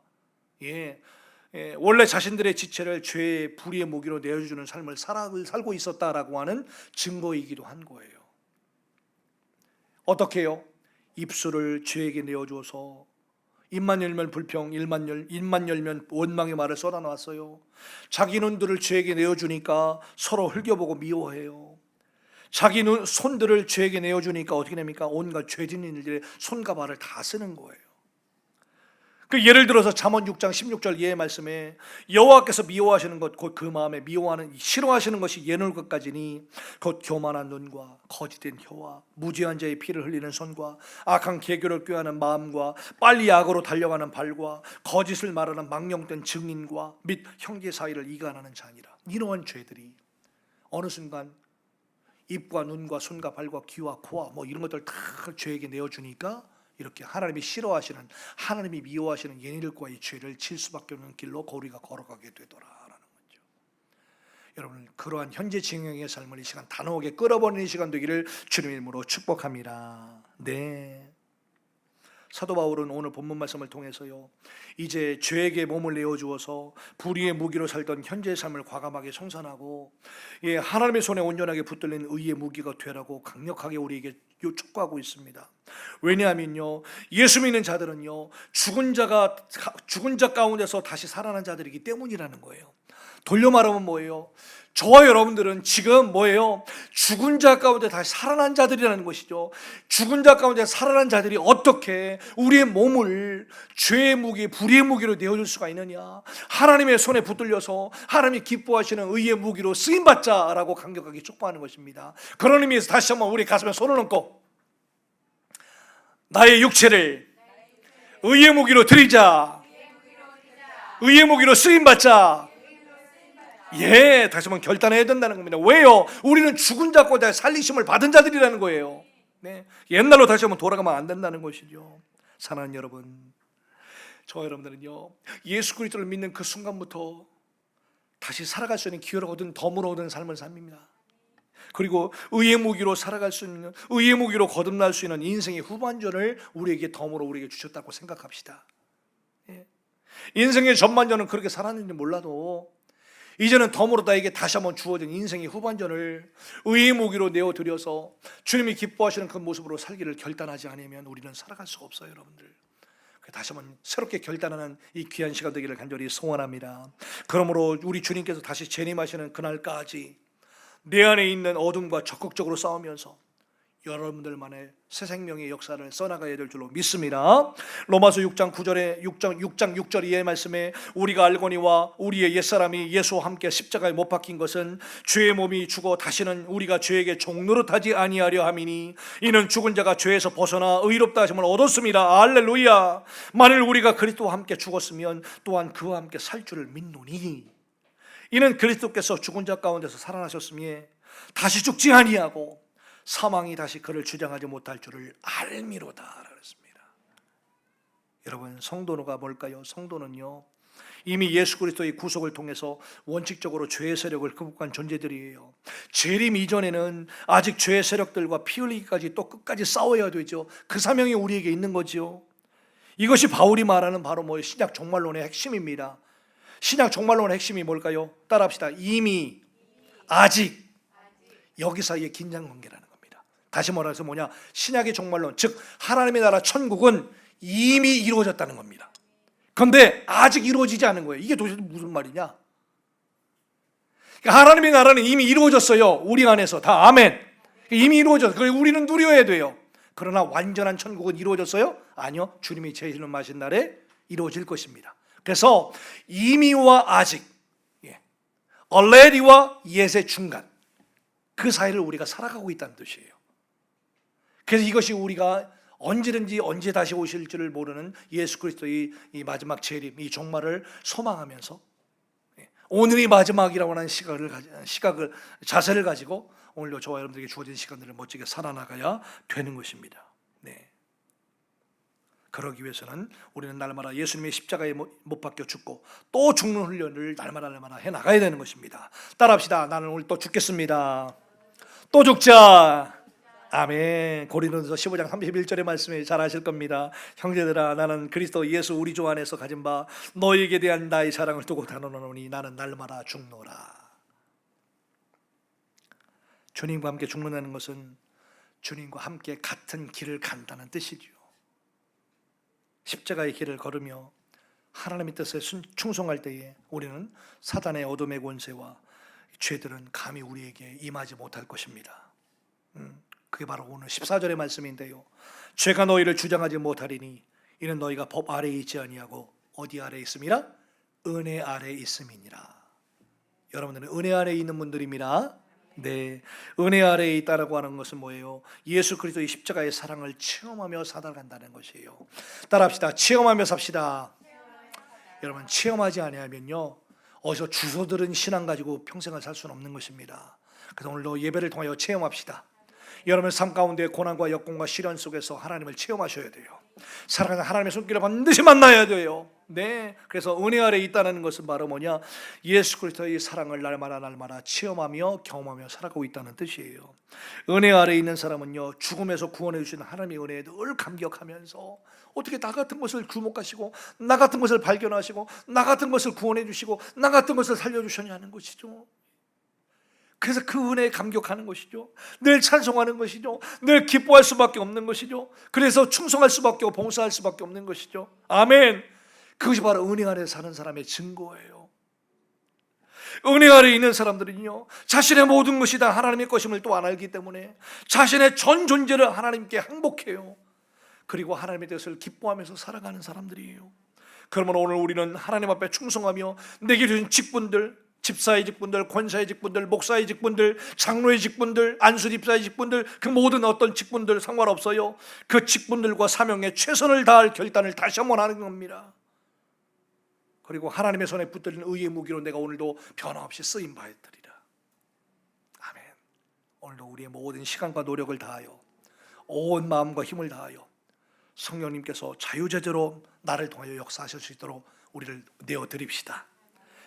원래 자신들의 지체를 죄의 불의의 무기로 내어주는 삶을 살고 있었다라고 하는 증거이기도 한 거예요. 어떻게 해요? 입술을 죄에게 내어줘서 입만 열면 불평, 입만 열면 원망의 말을 쏟아놨어요. 자기 눈들을 죄에게 내어주니까 서로 흘겨보고 미워해요. 자기 손들을 죄에게 내어주니까 어떻게 됩니까? 온갖 죄짓는 일들에 손과 발을 다 쓰는 거예요. 그 예를 들어서 잠언 6장 16절 예의 말씀에 여호와께서 미워하시는 것 곧 그 마음에 싫어하시는 것이 예놓을 것까지니 곧 교만한 눈과 거짓된 혀와 무지한 자의 피를 흘리는 손과 악한 계교를 꾀하는 마음과 빨리 악으로 달려가는 발과 거짓을 말하는 망령된 증인과 및 형제 사이를 이간하는 자니라. 이러한 죄들이 어느 순간 입과 눈과 손과 발과 귀와 코와 이런 것들 다 죄에게 내어주니까 이렇게 하나님이 싫어하시는, 하나님이 미워하시는 얘네들과의 죄를 칠 수밖에 없는 길로 우리가 걸어가게 되더라라는 거죠. 여러분, 그러한 현재 진행의 삶을 이 시간 단호하게 끌어버리는 시간 되기를 주님 이름으로 축복합니다. 네. 사도 바울은 오늘 본문 말씀을 통해서요, 이제 죄에게 몸을 내어주어서 불의의 무기로 살던 현재의 삶을 과감하게 청산하고 하나님의 손에 온전하게 붙들린 의의 무기가 되라고 강력하게 우리에게 촉구하고 있습니다. 왜냐하면요, 예수 믿는 자들은요, 죽은 자 가운데서 다시 살아난 자들이기 때문이라는 거예요. 돌려 말하면 뭐예요? 저와 여러분들은 지금 뭐예요? 죽은 자 가운데 다시 살아난 자들이라는 것이죠. 죽은 자 가운데 살아난 자들이 어떻게 우리의 몸을 죄의 무기, 불의의 무기로 내어줄 수가 있느냐? 하나님의 손에 붙들려서 하나님이 기뻐하시는 의의 무기로 쓰임받자라고 강력하게 촉구하는 것입니다. 그런 의미에서 다시 한번 우리 가슴에 손을 얹고 나의 육체를 의의 무기로 드리자, 의의 무기로 쓰임받자. 다시 한번 결단해야 된다는 겁니다. 왜요? 우리는 죽은 자 가운데 살리심을 받은 자들이라는 거예요. 옛날로 다시 한번 돌아가면 안 된다는 것이죠. 사랑하는 여러분, 저와 여러분들은요, 예수 그리스도를 믿는 그 순간부터 다시 살아갈 수 있는 기회를 얻은, 덤으로 얻은 삶을 삽니다. 그리고 의의 무기로 살아갈 수 있는, 의의 무기로 거듭날 수 있는 인생의 후반전을 우리에게 덤으로 우리에게 주셨다고 생각합시다. 인생의 전반전은 그렇게 살았는지 몰라도 이제는 덤으로 나에게 다시 한번 주어진 인생의 후반전을 의의 무기로 내어드려서 주님이 기뻐하시는 그 모습으로 살기를 결단하지 않으면 우리는 살아갈 수가 없어요, 여러분들. 다시 한번 새롭게 결단하는 이 귀한 시간 되기를 간절히 소원합니다. 그러므로 우리 주님께서 다시 재림하시는 그날까지 내 안에 있는 어둠과 적극적으로 싸우면서 여러분들만의 새 생명의 역사를 써나가야 될 줄로 믿습니다. 로마서 6장 9절에 6장 6절 이하의 말씀에 우리가 알거니와 우리의 옛사람이 예수와 함께 십자가에 못 박힌 것은 죄의 몸이 죽어 다시는 우리가 죄에게 종노릇하지 아니하려 함이니 이는 죽은 자가 죄에서 벗어나 의롭다 하심을 얻었습니다. 할렐루야. 만일 우리가 그리스도와 함께 죽었으면 또한 그와 함께 살 줄을 믿노니 이는 그리스도께서 죽은 자 가운데서 살아나셨으며 다시 죽지 아니하고 사망이 다시 그를 주장하지 못할 줄을 알미로다 그랬습니다. 여러분, 성도가 뭘까요? 성도는요, 이미 예수 그리스도의 구속을 통해서 원칙적으로 죄의 세력을 극복한 존재들이에요. 재림 이전에는 아직 죄의 세력들과 피 흘리기까지 또 끝까지 싸워야 되죠. 그 사명이 우리에게 있는 거지요. 이것이 바울이 말하는 바로 뭐예요? 신약 종말론의 핵심입니다. 신약 종말론의 핵심이 뭘까요? 따라합시다. 이미, 아직, 여기 사이의 긴장관계라는 겁니다. 다시 말해서 뭐냐? 신약의 종말론, 즉 하나님의 나라 천국은 이미 이루어졌다는 겁니다. 그런데 아직 이루어지지 않은 거예요. 이게 도대체 무슨 말이냐? 그러니까 하나님의 나라는 이미 이루어졌어요. 우리 안에서 다. 아멘. 이미 이루어졌어요. 그걸 우리는 누려야 돼요. 그러나 완전한 천국은 이루어졌어요? 아니요. 주님이 재림하신 날에 이루어질 것입니다. 그래서 이미와 아직, already와 yet의 중간, 그 사이를 우리가 살아가고 있다는 뜻이에요. 그래서 이것이 우리가 언제든지 언제 다시 오실지를 모르는 예수 그리스도의 이 마지막 재림, 이 종말을 소망하면서 오늘이 마지막이라고 하는 자세를 가지고 오늘도 저와 여러분들에게 주어진 시간들을 멋지게 살아나가야 되는 것입니다. 그러기 위해서는 우리는 날마다 예수님의 십자가에 못 박혀 죽고 또 죽는 훈련을 날마다 해나가야 되는 것입니다. 따라합시다. 나는 오늘 또 죽겠습니다. 또 죽자. 아멘. 고린도전서 15장 31절의 말씀에 잘 아실 겁니다. 형제들아, 나는 그리스도 예수 우리 주 안에서 가진 바 너에게 대한 나의 사랑을 두고 단언하노니 나는 날마다 죽노라. 주님과 함께 죽는다는 것은 주님과 함께 같은 길을 간다는 뜻이죠. 십자가의 길을 걸으며 하나님의 뜻에 충성할 때에 우리는 사단의 어둠의 권세와 죄들은 감히 우리에게 임하지 못할 것입니다. 그게 바로 오늘 14절의 말씀인데요. 죄가 너희를 주장하지 못하리니 이는 너희가 법 아래에 있지 아니하고 어디 아래에 있음이라? 은혜 아래에 있음이니라. 여러분들은 은혜 아래에 있는 분들입니다. 네, 은혜 아래에 있다라고 하는 것은 뭐예요? 예수 그리스도의 십자가의 사랑을 체험하며 살아간다는 것이에요. 따라합시다. 체험하며 삽시다. 여러분, 체험하지 아니하면요, 어디서 주워 들은 신앙 가지고 평생을 살 수는 없는 것입니다. 그래서 오늘도 예배를 통하여 체험합시다. 여러분의 삶 가운데 고난과 역경과 시련 속에서 하나님을 체험하셔야 돼요. 살아가는 하나님의 손길을 반드시 만나야 돼요. 네, 그래서 은혜 아래 있다는 것은 바로 뭐냐? 예수 그리스도의 사랑을 날마다 체험하며 경험하며 살아가고 있다는 뜻이에요. 은혜 아래 있는 사람은요, 죽음에서 구원해 주시는 하나님의 은혜에 늘 감격하면서 어떻게 나 같은 것을 주목하시고 나 같은 것을 발견하시고 나 같은 것을 구원해 주시고 나 같은 것을 살려주셨냐는 것이죠. 그래서 그 은혜에 감격하는 것이죠. 늘 찬송하는 것이죠. 늘 기뻐할 수밖에 없는 것이죠. 그래서 충성할 수밖에 없고 봉사할 수밖에 없는 것이죠. 아멘. 그것이 바로 은혜 아래 사는 사람의 증거예요. 은혜 아래 있는 사람들은요, 자신의 모든 것이 다 하나님의 것임을 또 안 알기 때문에 자신의 전 존재를 하나님께 항복해요. 그리고 하나님의 뜻을 기뻐하면서 살아가는 사람들이에요. 그러면 오늘 우리는 하나님 앞에 충성하며 내게 주신 직분들, 집사의 직분들, 권사의 직분들, 목사의 직분들, 장로의 직분들, 안수집사의 직분들, 그 모든 어떤 직분들 상관없어요. 그 직분들과 사명에 최선을 다할 결단을 다시 한번 하는 겁니다. 그리고 하나님의 손에 붙들린 의의 무기로 내가 오늘도 변함없이 쓰임 받으리라. 아멘. 오늘도 우리의 모든 시간과 노력을 다하여 온 마음과 힘을 다하여 성령님께서 자유자재로 나를 통하여 역사하실 수 있도록 우리를 내어드립시다.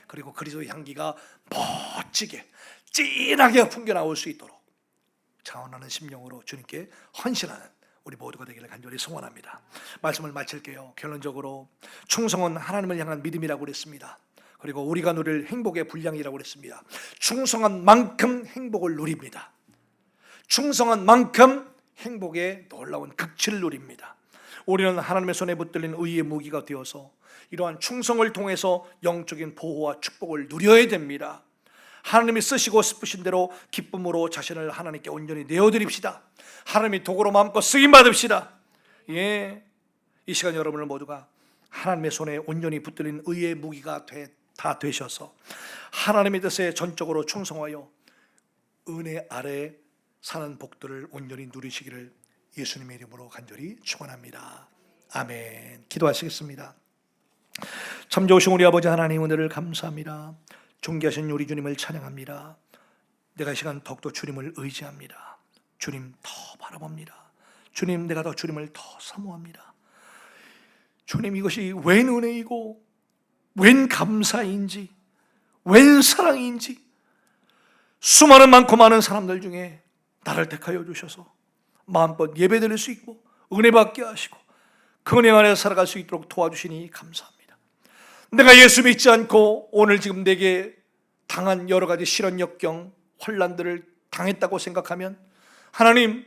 그리고 그리스도의 향기가 멋지게 진하게 풍겨나올 수 있도록 자원하는 심령으로 주님께 헌신하는 우리 모두가 되기를 간절히 소원합니다. 말씀을 마칠게요. 결론적으로 충성은 하나님을 향한 믿음이라고 그랬습니다. 그리고 우리가 누릴 행복의 분량이라고 그랬습니다. 충성한 만큼 행복을 누립니다. 충성한 만큼 행복의 놀라운 극치를 누립니다. 우리는 하나님의 손에 붙들린 의의 무기가 되어서 이러한 충성을 통해서 영적인 보호와 축복을 누려야 됩니다. 하나님이 쓰시고 싶으신 대로 기쁨으로 자신을 하나님께 온전히 내어드립시다. 하나님이 도구로 마음껏 쓰임 받읍시다. 예, 이 시간 여러분을 모두가 하나님의 손에 온전히 붙들린 의의 무기가 다 되셔서 하나님의 뜻에 전적으로 충성하여 은혜 아래 사는 복들을 온전히 누리시기를 예수님의 이름으로 간절히 축원합니다. 아멘. 기도하시겠습니다. 참 좋으신 우리 아버지 하나님, 은혜를 감사합니다. 존귀하신 우리 주님을 찬양합니다. 내가 이 시간 더욱더 주님을 의지합니다. 주님 더 바라봅니다. 주님, 내가 더 주님을 더 사모합니다. 주님, 이것이 웬 은혜이고 웬 감사인지 웬 사랑인지 수많은 많고 많은 사람들 중에 나를 택하여 주셔서 마음껏 예배드릴 수 있고 은혜 받게 하시고 그 은혜 안에 살아갈 수 있도록 도와주시니 감사합니다. 내가 예수 믿지 않고 오늘 지금 내게 당한 여러 가지 시련 역경 혼란들을 당했다고 생각하면 하나님,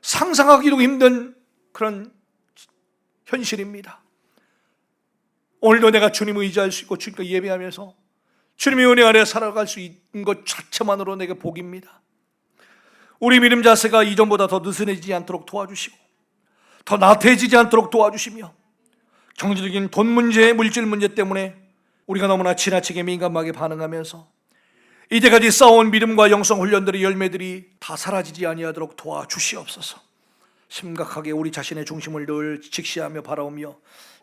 상상하기도 힘든 그런 현실입니다. 오늘도 내가 주님을 의지할 수 있고 주님께 예배하면서 주님의 은혜 아래 살아갈 수 있는 것 자체만으로 내게 복입니다. 우리 믿음 자세가 이전보다 더 느슨해지지 않도록 도와주시고 더 나태해지지 않도록 도와주시며 경제적인 돈 문제, 물질 문제 때문에 우리가 너무나 지나치게 민감하게 반응하면서 이제까지 쌓아온 믿음과 영성 훈련들의 열매들이 다 사라지지 아니하도록 도와주시옵소서. 심각하게 우리 자신의 중심을 늘 직시하며 바라오며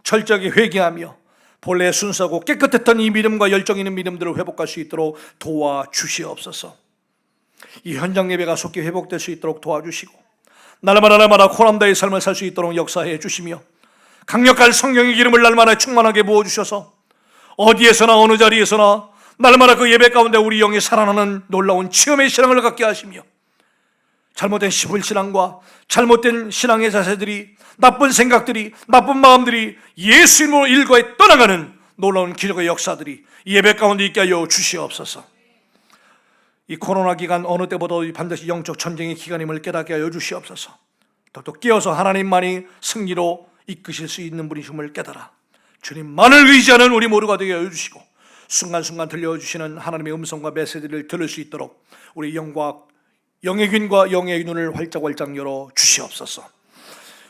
철저하게 회개하며 본래 순수하고 깨끗했던 이 믿음과 열정 있는 믿음들을 회복할 수 있도록 도와주시옵소서. 이 현장 예배가 속히 회복될 수 있도록 도와주시고 날마다 코람다의 삶을 살 수 있도록 역사해 주시며 강력한 성령의 기름을 날마다 충만하게 부어주셔서 어디에서나 어느 자리에서나 날마다 그 예배 가운데 우리 영이 살아나는 놀라운 체험의 신앙을 갖게 하시며 잘못된 시불신앙과 잘못된 신앙의 자세들이, 나쁜 생각들이, 나쁜 마음들이 예수님으로 일거에 떠나가는 놀라운 기적의 역사들이 예배 가운데 있게 하여 주시옵소서. 이 코로나 기간 어느 때보다 반드시 영적 전쟁의 기간임을 깨닫게 하여 주시옵소서. 또 깨어서 하나님만이 승리로 이끄실 수 있는 분이심을 깨달아 주님만을 의지하는 우리 모두가 되게 하여 주시고 순간순간 들려주시는 하나님의 음성과 메시지를 들을 수 있도록 우리 영의 귀과 영의 눈을 활짝활짝 열어 주시옵소서.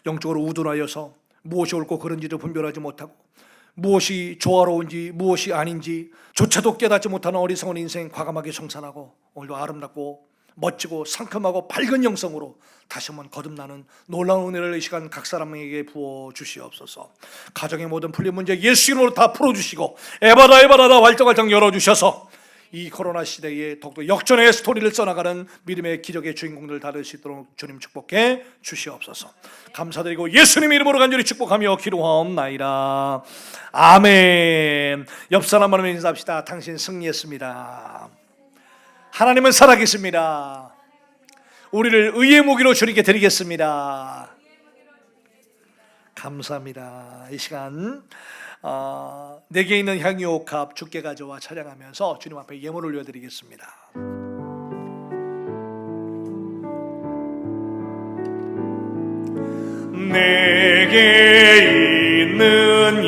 영적으로 우둔하여서 무엇이 옳고 그른지를 분별하지 못하고 무엇이 조화로운지 무엇이 아닌지 조차도 깨닫지 못하는 어리석은 인생 과감하게 성산하고 오늘도 아름답고 멋지고 상큼하고 밝은 영성으로 다시 한번 거듭나는 놀라운 은혜를 이 시간 각 사람에게 부어 주시옵소서. 가정의 모든 풀린 문제 예수 이름으로 다 풀어주시고 에바다 활짝활짝 열어주셔서 이 코로나 시대에 더욱더 역전의 스토리를 써나가는 믿음의 기적의 주인공들 다 될 수 있도록 주님 축복해 주시옵소서. 감사드리고 예수님 이름으로 간절히 축복하며 기도하옵나이다. 아멘. 옆 사람만으로 인사합시다. 당신 승리했습니다. 하나님은 살아계십니다. 우리를 의의 무기로 주님께 드리겠습니다. 감사합니다. 이 시간 내게 있는 향유옥합 주께 가져와 찬양하면서 주님 앞에 예물을 올려드리겠습니다. 내게 있는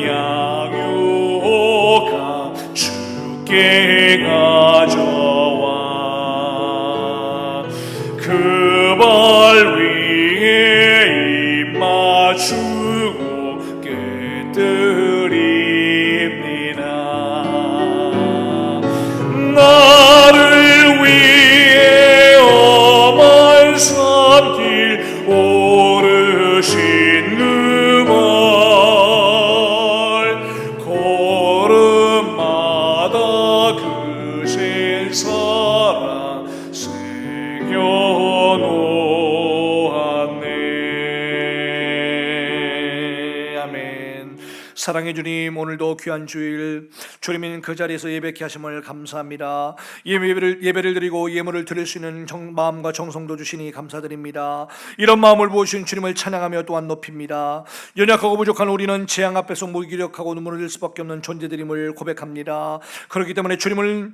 양육가 주께 가져와 그 발 위에 입 맞추고 깨뜨립니다. 나를 위해 엄한 산길 오르신 그 말 걸음마다 그 신 사랑 새겨놓았네. 아멘. 사랑의 주님, 오늘도 귀한 주일 주님인 그 자리에서 예배케 하심을 감사합니다. 예배를 드리고 예물을 드릴 수 있는 마음과 정성도 주시니 감사드립니다. 이런 마음을 보여주신 주님을 찬양하며 또한 높입니다. 연약하고 부족한 우리는 재앙 앞에서 무기력하고 눈물을 흘릴 수밖에 없는 존재들임을 고백합니다. 그렇기 때문에 주님의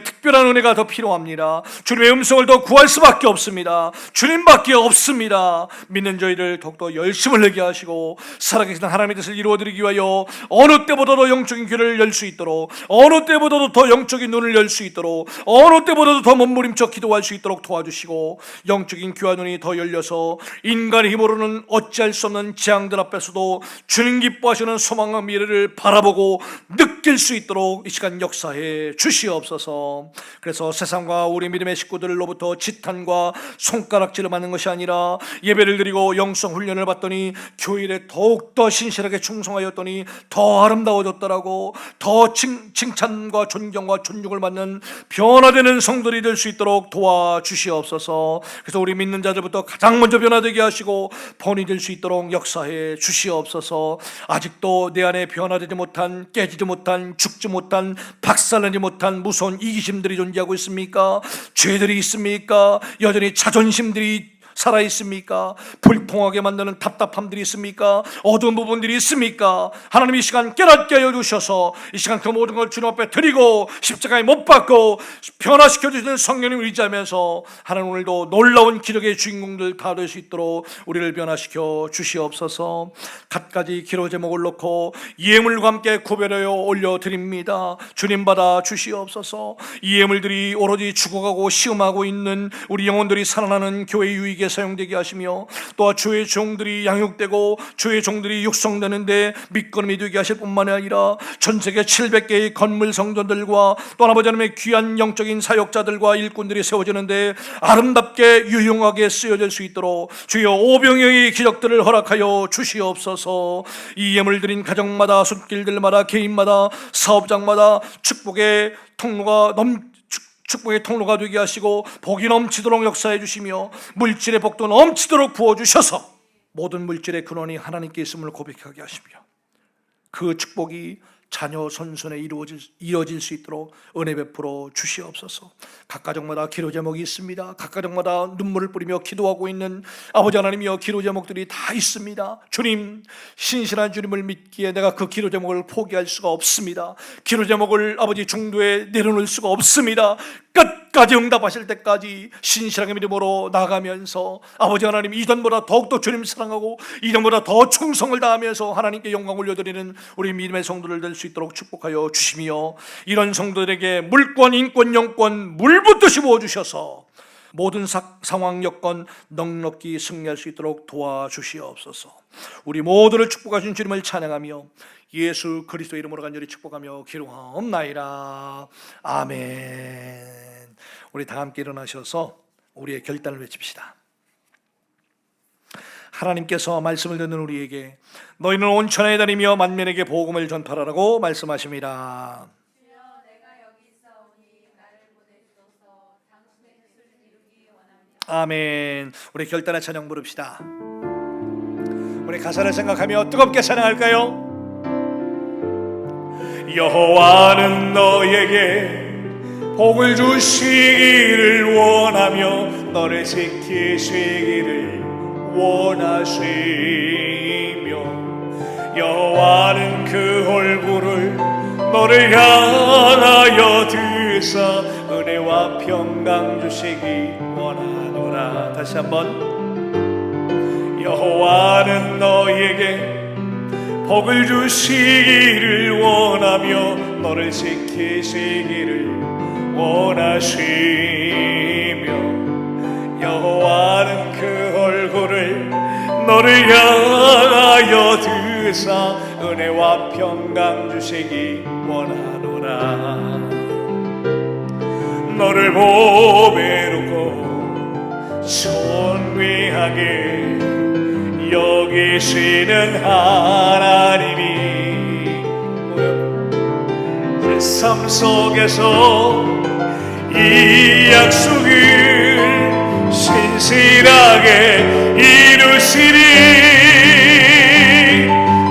특별한 은혜가 더 필요합니다. 주님의 음성을 더 구할 수밖에 없습니다. 주님밖에 없습니다. 믿는 저희를 더욱더 열심을 내게 하시고 살아계신 하나님의 뜻을 이루어드리기 위하여 어느 때보다도 영적인 귀를 열 수 있도록, 어느 때보다도 더 영적인 눈을 열 수 있도록, 어느 때보다도 더 몸부림쳐 기도할 수 있도록 도와주시고, 영적인 귀와 눈이 더 열려서 인간의 힘으로는 어찌할 수 없는 재앙들 앞에서도 주님 기뻐하시는 소망과 미래를 바라보고 느낄 수 있도록 이 시간 역사해 주시옵소서. 그래서 세상과 우리 믿음의 식구들로부터 지탄과 손가락질을 받는 것이 아니라 예배를 드리고 영성 훈련을 받더니 교일에 더욱더 신실하게 충성하였더니 더 아름다워졌더라고, 더 칭찬과 존경과 존중을 받는 변화되는 성들이 될 수 있도록 도와주시옵소서. 그래서 우리 믿는 자들부터 가장 먼저 변화되게 하시고 본이 될 수 있도록 역사해 주시옵소서. 아직도 내 안에 변화되지 못한, 깨지지 못한, 죽지 못한, 박살내지 못한 무서운 이기심들이 존재하고 있습니까? 죄들이 있습니까? 여전히 자존심들이 살아있습니까? 불통하게 만드는 답답함들이 있습니까? 어두운 부분들이 있습니까? 하나님 이 시간 깨닫게 하여 주셔서 이 시간 그 모든 걸 주님 앞에 드리고 십자가에 못 박고 변화시켜 주시는 성령님을 의지하면서 하나님 오늘도 놀라운 기적의 주인공들 다 될 수 있도록 우리를 변화시켜 주시옵소서. 갖가지 기도 제목을 놓고 예물과 함께 구별하여 올려드립니다. 주님 받아 주시옵소서. 이 예물들이 오로지 죽어가고 시음하고 있는 우리 영혼들이 살아나는 교회 유익에 사용되게 하시며, 또한 주의 종들이 양육되고 주의 종들이 육성되는데 밑거름이 되게 하실 뿐만 아니라 전 세계 700개의 건물 성전들과 또 아버지 하나님의 귀한 영적인 사역자들과 일꾼들이 세워지는데 아름답게 유용하게 쓰여질 수 있도록 주여 오병이어의 기적들을 허락하여 주시옵소서. 이 예물 드린 가정마다, 손길들마다, 개인마다, 사업장마다 축복의 통로가 되게 하시고 복이 넘치도록 역사해 주시며 물질의 복도 넘치도록 부어주셔서 모든 물질의 근원이 하나님께 있음을 고백하게 하시며 그 축복이 자녀 손손에 이루어질 수 있도록 은혜 베풀어 주시옵소서. 각 가정마다 기도 제목이 있습니다. 각 가정마다 눈물을 뿌리며 기도하고 있는 아버지 하나님이여 기도 제목들이 다 있습니다. 주님, 신실한 주님을 믿기에 내가 그 기도 제목을 포기할 수가 없습니다. 기도 제목을 아버지 중도에 내려놓을 수가 없습니다. 끝까지 응답하실 때까지 신실하게 믿음으로 나가면서 아버지 하나님 이전보다 더욱더 주님 사랑하고 이전보다 더 충성을 다하면서 하나님께 영광 올려드리는 우리 믿음의 성도들 될 수 있도록 축복하여 주시며, 이런 성도들에게 물권, 인권, 영권 물붓듯이 부어주셔서 모든 상황 여건 넉넉히 승리할 수 있도록 도와주시옵소서. 우리 모두를 축복하신 주님을 찬양하며 예수 그리스도 이름으로 간절히 축복하며 기도하옵나이다. 아멘. 우리 다 함께 일어나셔서 우리의 결단을 외칩시다. 하나님께서 말씀을 듣는 우리에게 너희는 온 천하에 다니며 만민에게 복음을 전파하라고 말씀하십니다. 주여, 내가 여기 있사오니 나를 아멘. 우리 결단의 찬양 부릅시다. 우리 가사를 생각하며 뜨겁게 찬양할까요? 여호와는 너에게 복을 주시기를 원하며 너를 지키시기를 원하시며 여호와는 그 얼굴을 너를 향하여 드사 은혜와 평강 주시기 원하노라. 다시 한번. 여호와는 너에게 복을 주시기를 원하며 너를 지키시기를 원하시며 여호와는 그 얼굴을 너를 향하여 드사 은혜와 평강 주시기 원하노라. 너를 보배롭고 존귀하게 여기시는 하나님이 내 삶 속에서 이 약속을 신실하게 이루시리.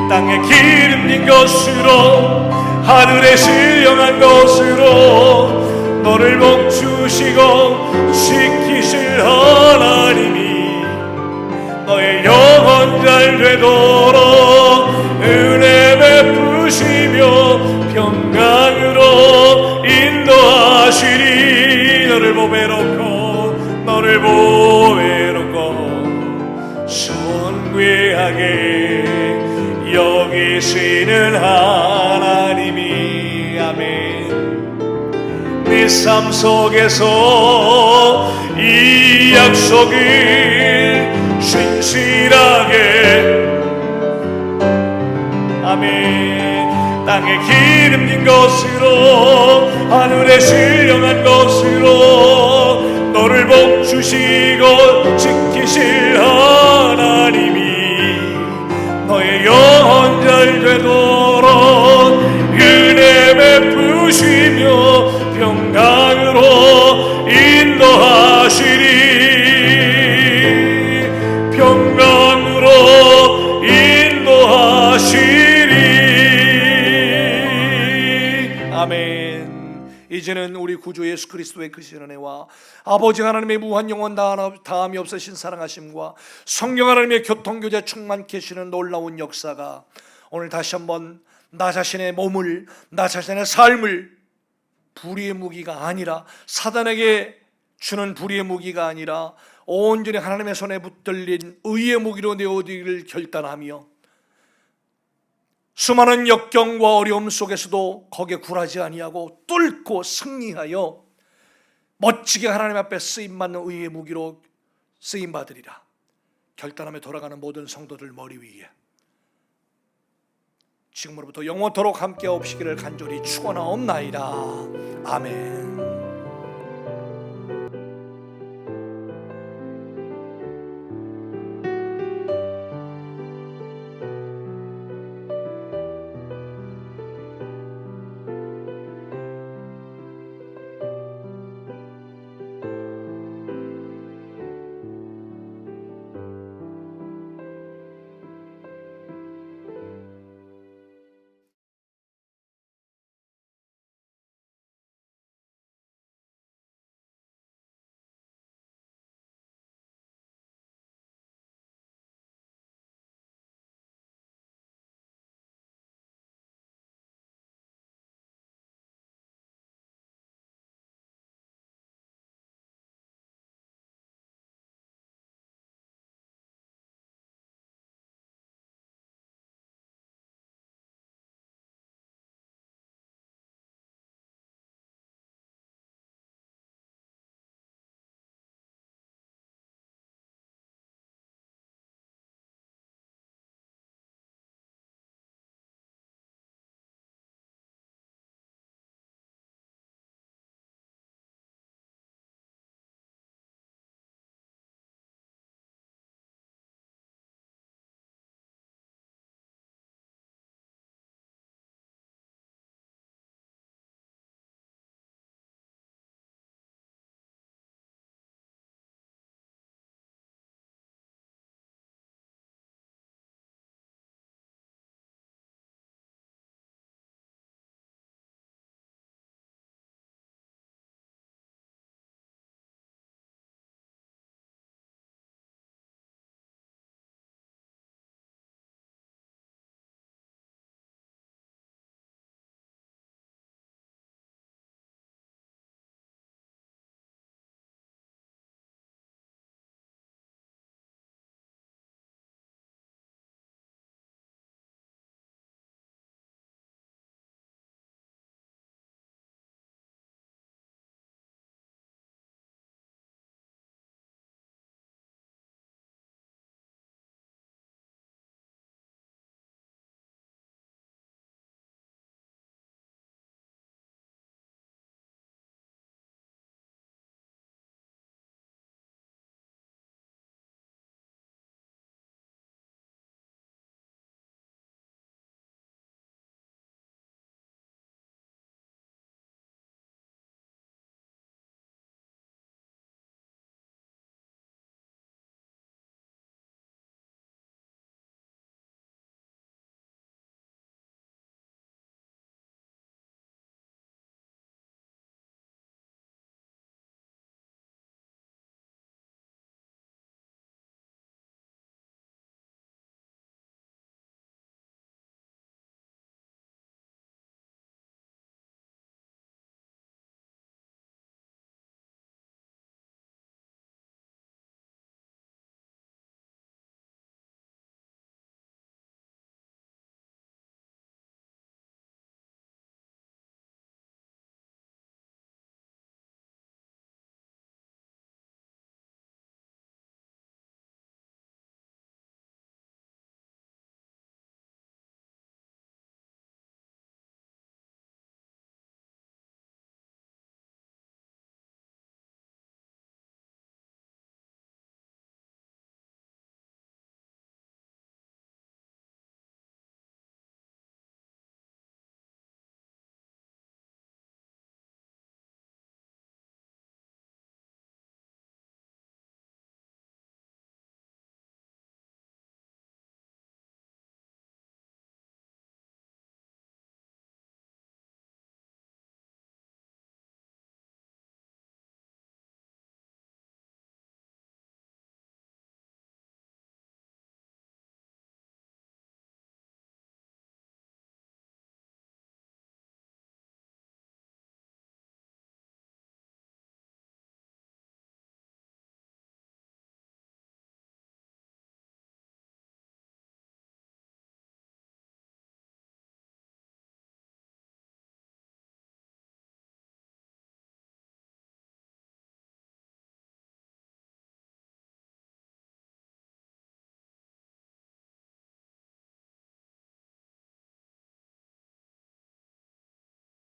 땅에 기름진 것으로 하늘에 신령한 것으로 너를 복주시고 지키실 하나님이 너의 영혼 잘 되도록 은혜 베푸시며 평강으로 인도하시리. 너를 보배롭고 존귀하게 여기시는 하나님이 아멘. 네 삶 속에서 이 약속을 신실하게 아멘. 땅에 기름진 것으로 하늘에 신령한 것으로 너를 복주시고 지키실 하나님이 너의 영혼 잘 되도록 은혜 베푸시며 평강으로 인도하시리. 평강으로 인도하시리. 아멘. 이제는 우리 구주 예수 그리스도의 크신 은혜와 아버지 하나님의 무한 영원 다함이 없으신 사랑하심과 성령 하나님의 교통교제 충만케 하시는 놀라운 역사가 오늘 다시 한번 나 자신의 몸을, 나 자신의 삶을 불의의 무기가 아니라, 사단에게 주는 불의의 무기가 아니라 온전히 하나님의 손에 붙들린 의의 무기로 내어드리기를 결단하며 수많은 역경과 어려움 속에서도 거기에 굴하지 아니하고 뚫고 승리하여 멋지게 하나님 앞에 쓰임받는 의의 무기로 쓰임받으리라 결단하며 돌아가는 모든 성도들 머리 위에 지금으로부터 영원토록 함께 없시기를 간절히 축원하옵나이다. 아멘.